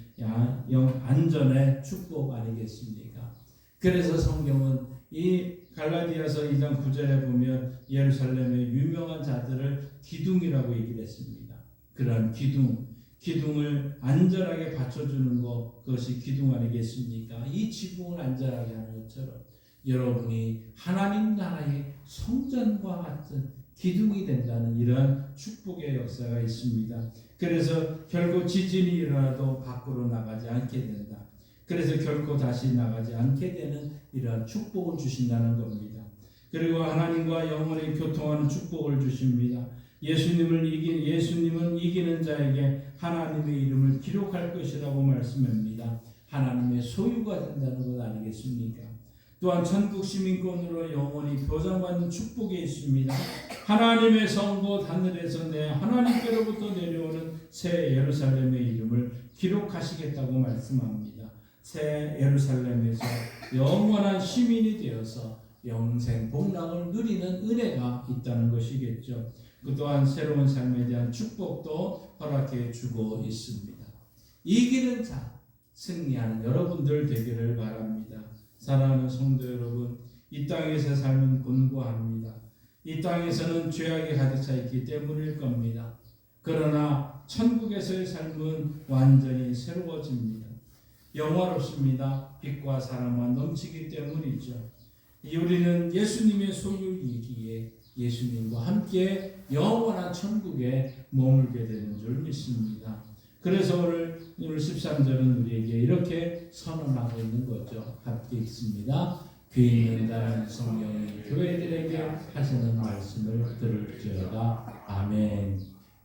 안전의 축복 아니겠습니까? 그래서 성경은 이 갈라디아서 2장 9절에 보면 예루살렘의 유명한 자들을 기둥이라고 얘기를 했습니다. 그런 기둥을 안전하게 받쳐주는 것, 그것이 기둥 아니겠습니까? 이 지붕을 안전하게 하는 것처럼 여러분이 하나님 나라의 성전과 같은 기둥이 된다는 이러한 축복의 역사가 있습니다. 그래서 결국 지진이 일어나도 밖으로 나가지 않게 된다. 그래서 결코 다시 나가지 않게 되는 이러한 축복을 주신다는 겁니다. 그리고 하나님과 영원히 교통하는 축복을 주십니다. 예수님은 이기는 자에게 하나님의 이름을 기록할 것이라고 말씀합니다. 하나님의 소유가 된다는 것 아니겠습니까? 또한 천국 시민권으로 영원히 보장받는 축복이 있습니다. 하나님의 성곳 하늘에서 내 하나님께로부터 내려오는 새 예루살렘의 이름을 기록하시겠다고 말씀합니다. 새 예루살렘에서 영원한 시민이 되어서 영생 복락을 누리는 은혜가 있다는 것이겠죠. 그 또한 새로운 삶에 대한 축복도 허락해 주고 있습니다. 이기는 자, 승리하는 여러분들 되기를 바랍니다. 사랑하는 성도 여러분, 이 땅에서 삶은 곤고합니다. 이 땅에서는 죄악이 가득 차 있기 때문일 겁니다. 그러나 천국에서의 삶은 완전히 새로워집니다. 영화롭습니다. 빛과 사랑만 넘치기 때문이죠. 우리는 예수님의 소유이기에 예수님과 함께 영원한 천국에 머물게 되는 줄 믿습니다. 그래서 오늘 13절은 우리에게 이렇게 선언하고 있는 거죠. 함께 읽습니다. 귀 있는 자 성령이 교회들에게 하시는 말씀을 들을지어다. 아멘.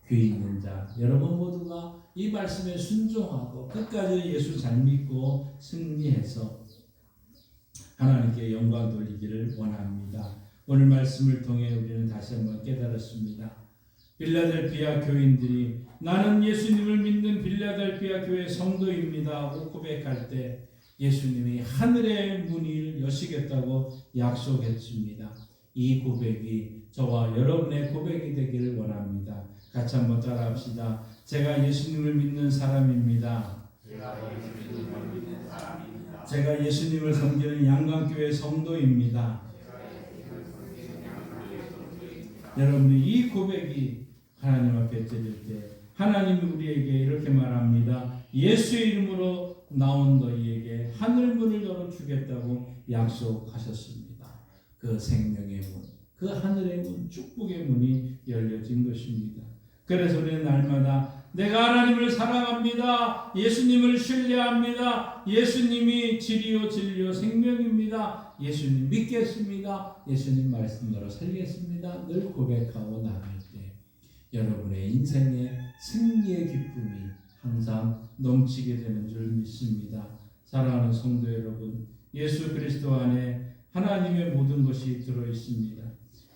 귀 있는 자, 여러분 모두가 이 말씀에 순종하고 끝까지 예수 잘 믿고 승리해서 하나님께 영광 돌리기를 원합니다. 오늘 말씀을 통해 우리는 다시 한번 깨달았습니다. 빌라델피아 교인들이 나는 예수님을 믿는 빌라델피아 교회 성도입니다 하고 고백할 때 예수님이 하늘의 문을 여시겠다고 약속했습니다. 이 고백이 저와 여러분의 고백이 되기를 원합니다. 같이 한번 따라합시다. 제가 예수님을 믿는 사람입니다. 제가 예수님을 섬기는 양강교회 성도입니다. 여러분이 이 고백이 하나님 앞에 드릴 때 하나님이 우리에게 이렇게 말합니다. 예수의 이름으로 나온 너희에게 하늘문을 열어주겠다고 약속하셨습니다. 그 생명의 문, 그 하늘의 문, 축복의 문이 열려진 것입니다. 그래서 우리는 날마다 내가 하나님을 사랑합니다. 예수님을 신뢰합니다. 예수님이 진리요 진리요 생명입니다. 예수님 믿겠습니다. 예수님 말씀대로 살겠습니다. 늘 고백하고 나갈 때 여러분의 인생의 승리의 기쁨이 항상 넘치게 되는 줄 믿습니다. 사랑하는 성도 여러분, 예수 그리스도 안에 하나님의 모든 것이 들어있습니다.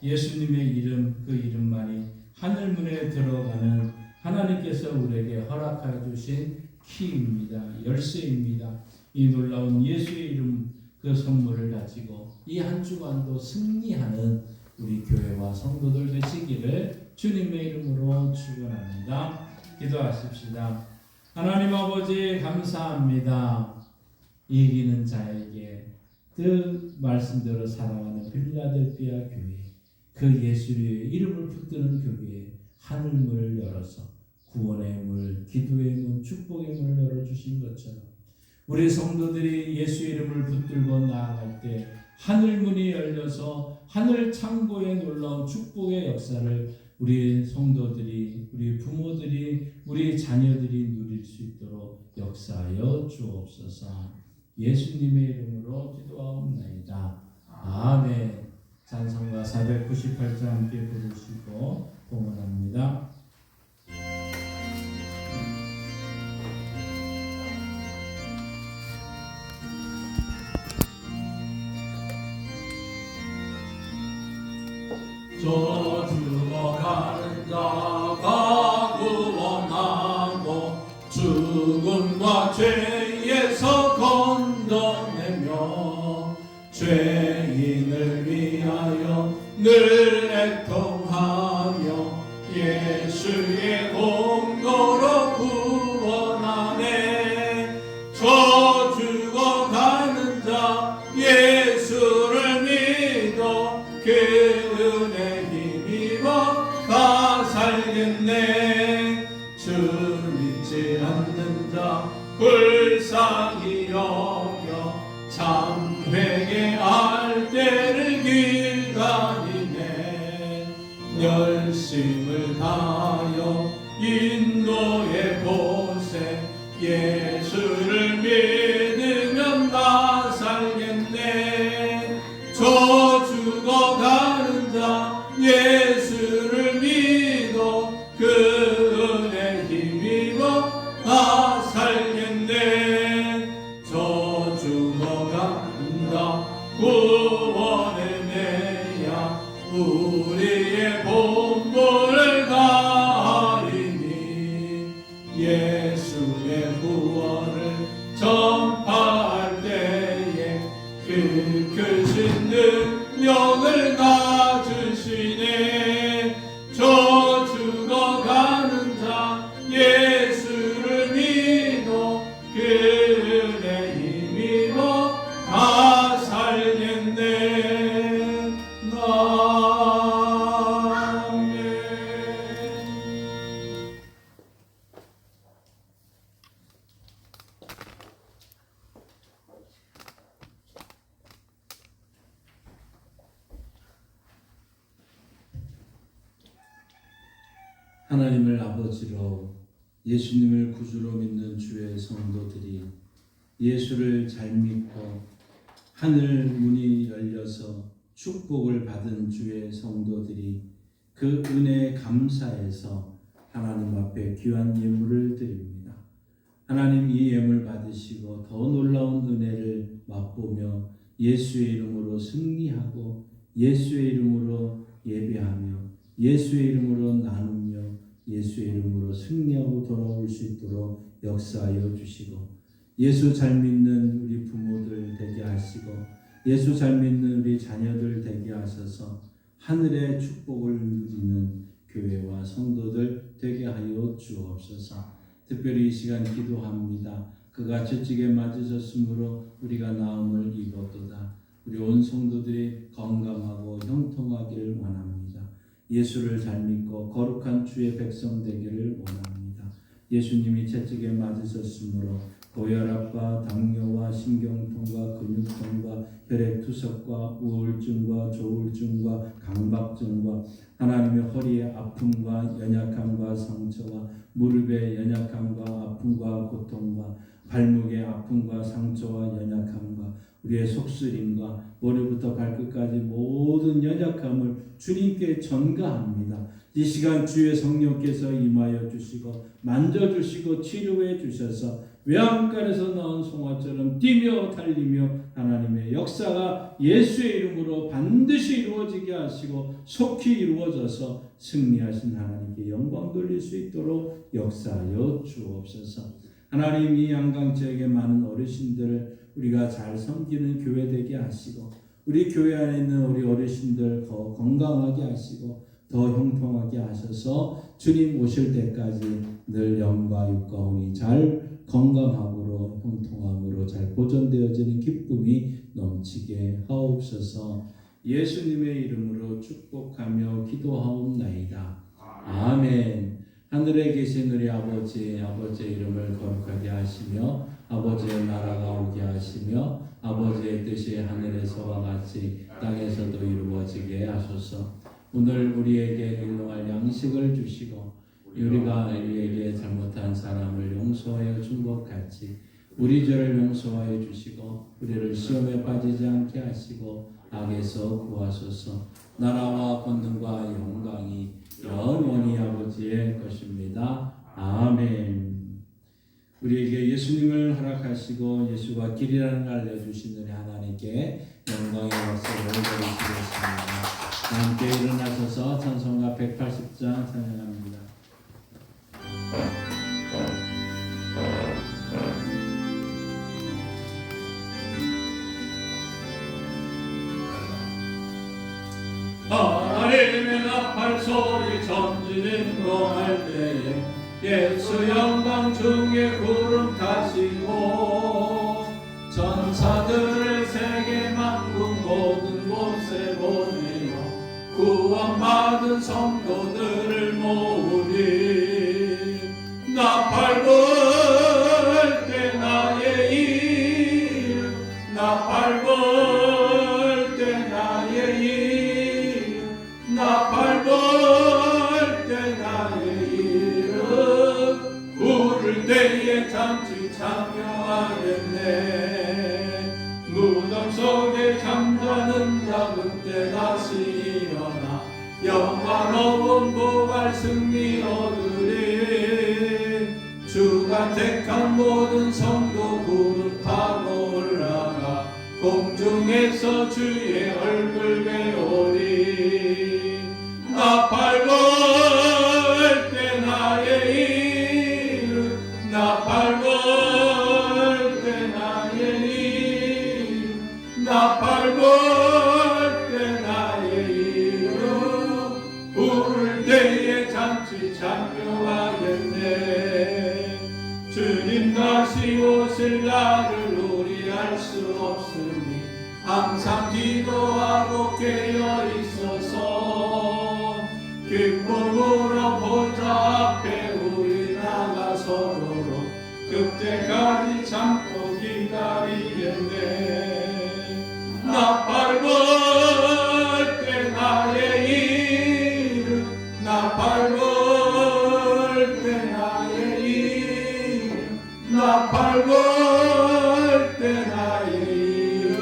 예수님의 이름, 그 이름만이 하늘문에 들어가는 하나님께서 우리에게 허락하여 주신 키입니다. 열쇠입니다. 이 놀라운 예수의 이름, 그 선물을 가지고 이 한 주간도 승리하는 우리 교회와 성도들 되시기를 주님의 이름으로 축원합니다. 기도하십시다. 하나님 아버지 감사합니다. 이기는 자에게 그 말씀대로 살아가는 빌라델피아 교회, 그 예수의 이름을 붙드는 교회에 하늘문을 열어서 구원의 문, 기도의 문, 축복의 문을 열어주신 것처럼 우리 성도들이 예수 이름을 붙들고 나아갈 때 하늘문이 열려서 하늘 창고에 놀라운 축복의 역사를 우리 성도들이, 우리 부모들이, 우리 자녀들이 누릴 수 있도록 역사하여 주옵소서. 예수님의 이름으로 기도하옵나이다. 아멘. 찬송가 498장 함께 부르시고 봉헌합니다. 저 죽어가는 자가 구원하고 죽음과 죄에서 건져내며 죄인을 위하여 늘 애통하며 예수의 공로로 구원하네. 저 죽어가는 자 예수를 믿어 그 은혜 힘입어 다 살겠네. 자 불쌍히 여겨 참 회개할 때를 기다리네. 열심을 다하여 인도의 곳에 예수를 믿으면 나 살겠네. 저 죽어가는 자 예수를 믿어 그 은혜 힘입어 나 살겠네. 저 죽어간다 구원의 내야 우리의 본분을 다하리니. 예수의 구원을 전파할 때에 그 크신 능력을 가주시네. 저 죽어가는 자 예수를 믿어 그 은혜 힘입어 다 살겠네. 아멘. 하나님을 아버지로 예수님을 구주로 믿는 주의 성도들이 예수를 잘 믿고 하늘 문이 열려서 축복을 받은 주의 성도들이 그 은혜에 감사해서 하나님 앞에 귀한 예물을 드립니다. 하나님 이 예물 받으시고 더 놀라운 은혜를 맛보며 예수의 이름으로 승리하고 예수의 이름으로 예배하며 예수의 이름으로 나누며 예수의 이름으로 승리하고 돌아올 수 있도록 역사하여 주시고 예수 잘 믿는 우리 부모들 되게 하시고 예수 잘 믿는 우리 자녀들 되게 하셔서 하늘의 축복을 누리는 교회와 성도들 되게 하여 주옵소서. 특별히 이 시간 기도합니다. 그가 채찍에 맞으셨으므로 우리가 나음을 입었도다. 우리 온 성도들이 건강하고 형통하기를 원합니다. 예수를 잘 믿고 거룩한 주의 백성 되기를 원합니다. 예수님이 채찍에 맞으셨으므로 고혈압과 당뇨와 신경통과 근육통과 혈액투석과 우울증과 조울증과 강박증과 하나님의 허리의 아픔과 연약함과 상처와 무릎의 연약함과 아픔과 고통과 발목의 아픔과 상처와 연약함과 우리의 속쓰림과 머리부터 발끝까지 모든 연약함을 주님께 전가합니다. 이 시간 주의 성령께서 임하여 주시고 만져주시고 치료해 주셔서 외양간에서 나온 송아처럼 뛰며 달리며 하나님의 역사가 예수의 이름으로 반드시 이루어지게 하시고 속히 이루어져서 승리하신 하나님께 영광 돌릴 수 있도록 역사하여 주옵소서. 하나님 이 양강지역의 많은 어르신들을 우리가 잘 섬기는 교회 되게 하시고 우리 교회 안에 있는 우리 어르신들 더 건강하게 하시고 더 형통하게 하셔서 주님 오실 때까지 늘 영과 육가운이 잘 건강함으로 형통함으로 잘 보존되어지는 기쁨이 넘치게 하옵소서. 예수님의 이름으로 축복하며 기도하옵나이다. 아멘. 하늘에 계신 우리 아버지의 이름을 거룩하게 하시며 아버지의 나라가 오게 하시며 아버지의 뜻이 하늘에서와 같이 땅에서도 이루어지게 하소서. 오늘 우리에게 일용할 양식을 주시고 우리가 우리에게 잘못한 사람을 용서하여 준 것 같이 우리 죄를 용서하여 주시고 우리를 시험에 빠지지 않게 하시고 악에서 구하소서. 나라와 권능과 영광이 영원히 아버지의 것입니다. 아멘. 우리에게 예수님을 허락하시고 예수가 길이라는 걸 알려주신 우리 하나님께 영광의 박수를 드리시겠습니다. 함께 일어나셔서 찬송가 180장 찬양합니다. 하나님의 나팔 소리 전진 인도할 때에 예수 영광 중에 구름 타시고 전사들을 세계 만국 모든 곳에 보내어 구원받은 성도들을 모으리. 나팔 잔치 참여하겠네. 무덤 속에 잠자는 작은 때 다시 일어나 영화로운 부활 승리 얻으리. 주가 택한 모든 성도 구름 타고 올라가 공중에서 주의 얼굴 배우리. 나 밟을 때 나의 이름, 나 밟을 때 나의 이름, 나 밟을 때 나의 이름, 부를 때에 잔치 참여하겠네. 주님 다시 오실 날을 우리 알 수 없으니 항상 기도하고 깨어 있어서 기쁨으로 보좌 앞에 우리 나가서도록 그때까지 참고 기다리겠네. 나 밟을 때 나의 이름, 나 밟을 때 나의 이름, 나 밟을 때 나의 이름,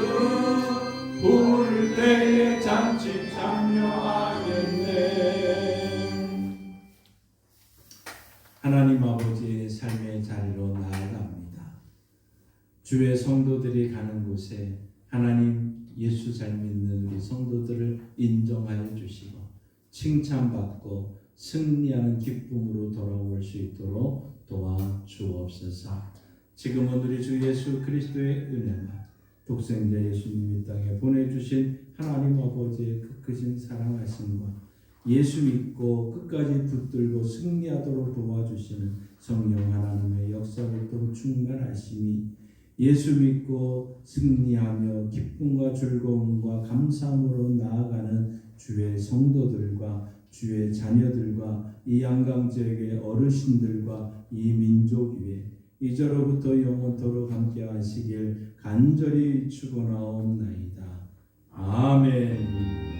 부를 때에 잔치 참여하겠네. 하나님 아버지의 삶의 자리로 나아갑니다. 주의 성도들이 가는 곳에 하나님 예수 잘 믿는 우리 성도들을 인정하여 주시고 칭찬받고 승리하는 기쁨으로 돌아올 수 있도록 도와주옵소서. 지금은 우리 주 예수 그리스도의 은혜와 독생자 예수님 이 땅에 보내주신 하나님 아버지의 그 크신 사랑하심과 예수 믿고 끝까지 붙들고 승리하도록 도와주시는 성령 하나님의 역사활동 충만하심이 예수 믿고 승리하며 기쁨과 즐거움과 감사함으로 나아가는 주의 성도들과 주의 자녀들과 이 양강지역의 어르신들과 이 민족 위에 이제로부터 영원토록 함께 하시길 간절히 축원하옵나이다. 아멘.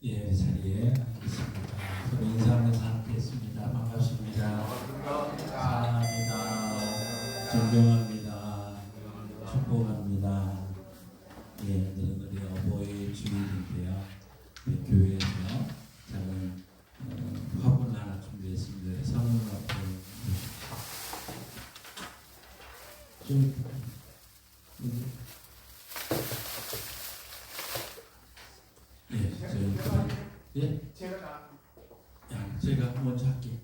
예, 자리에 앉겠습니다. 서로 인사하면서 함께 했습니다. 반갑습니다. 사랑합니다. 존경합니다. 축복합니다. 예, 오늘은 우리 어버이 주일인데요. 우리 교회에서 작은 화분 하나 준비했습니다. 사모님 앞에 좀 제가 먼저 할게요.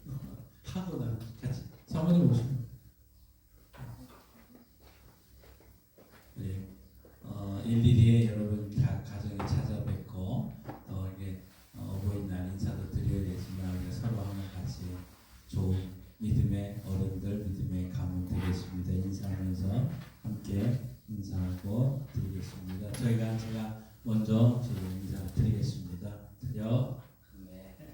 하고 나면 같이 사모님 오시면 네, 일일이 여러분 다 가정에 찾아뵙고 이게 어버이날 인사도 드려야 되지만 우리가 서로 한번 같이 좋은 믿음의 어른들, 믿음의 가문 되겠습니다. 인사하면서 함께 인사하고 드리겠습니다. 제가 먼저 제 인사 드리겠습니다. 드려. 네.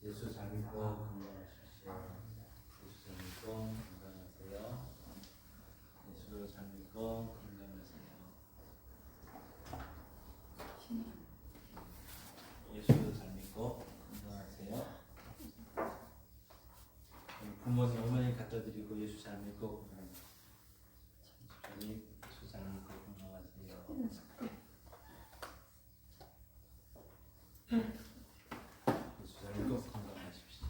예수 잘 믿고 건강하십시오. 예수 잘 믿고 건강하세요. 예수 잘 믿고 건강하세요. 예수 잘 믿고 건강하세요. 부모님, 어머니 갖다 드리고 예수 잘 믿고 건강하세요. 예수 잘 믿고 건강하세요. 예수 잘 믿고 건강하십시오.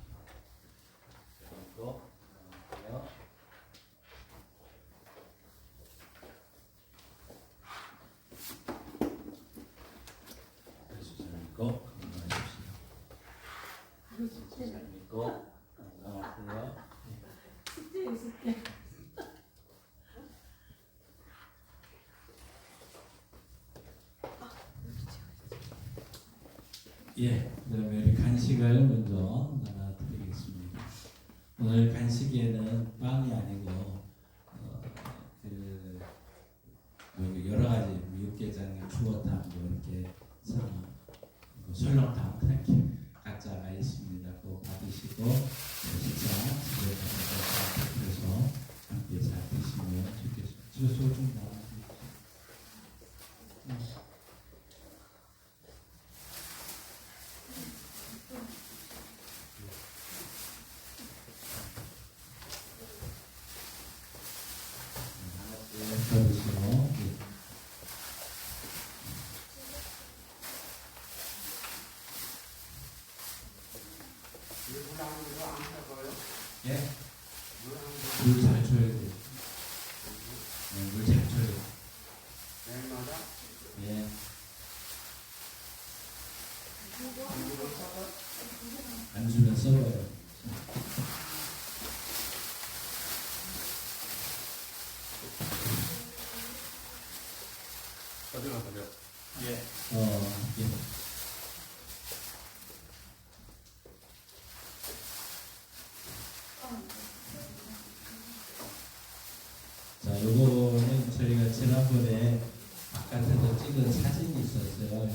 잘 믿고 건강하세요. 예수 잘 믿고 건강하십시오. 예수 잘 믿고 건강하세요. 예, 그다음에 우리 간식을 먼저 나눠드리겠습니다. 오늘 간식에는 빵이 아니고 여기 여러 가지 육개장에 추어탕 이렇게 설렁탕 이렇게 각자가 있습니다. 그거 받으시고 식사 집에 가서 그래서 함께 잘 드시면 좋겠습니다. 집에 소좀 나와주세요. 받으시고 예? 물 잘 줘야 돼요. 물 잘 줘야 돼요. 예. 안 주면 썩어요. 예. 자, 요거는 저희가 지난번에 바깥에서 찍은 사진이 있었어요.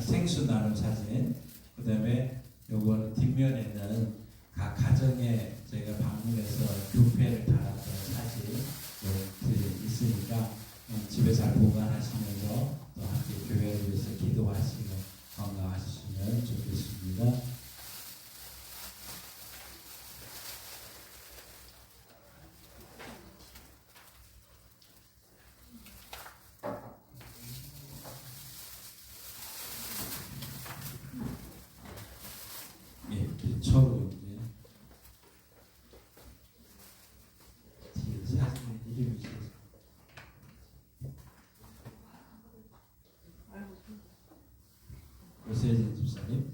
생수 나눔 사진. 그 다음에 요거는 뒷면에는 각 가정에 저희가 방문해서 교패를 달았던 사진 이렇게 있으니까 집에 잘 보관하시면서 또 함께 교회를 위해서 기도하시고 건강하시면 좋겠습니다. 예, 처로 이제 뒤에 사진에 이름이 있어서 오세진 집사님.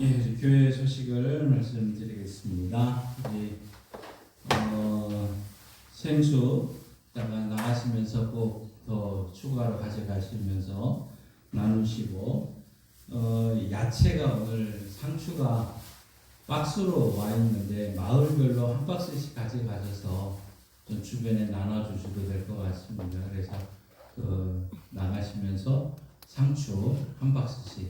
예, 교회 소식을 말씀드리겠습니다. 생수다가 나가시면서 꼭 더 추가로 가져가시면서 나누시고 야채가 오늘 상추가 박스로 와 있는데 마을별로 한 박스씩 가져가셔서 좀 주변에 나눠주셔도 될 것 같습니다. 그래서 나가시면서 상추 한 박스씩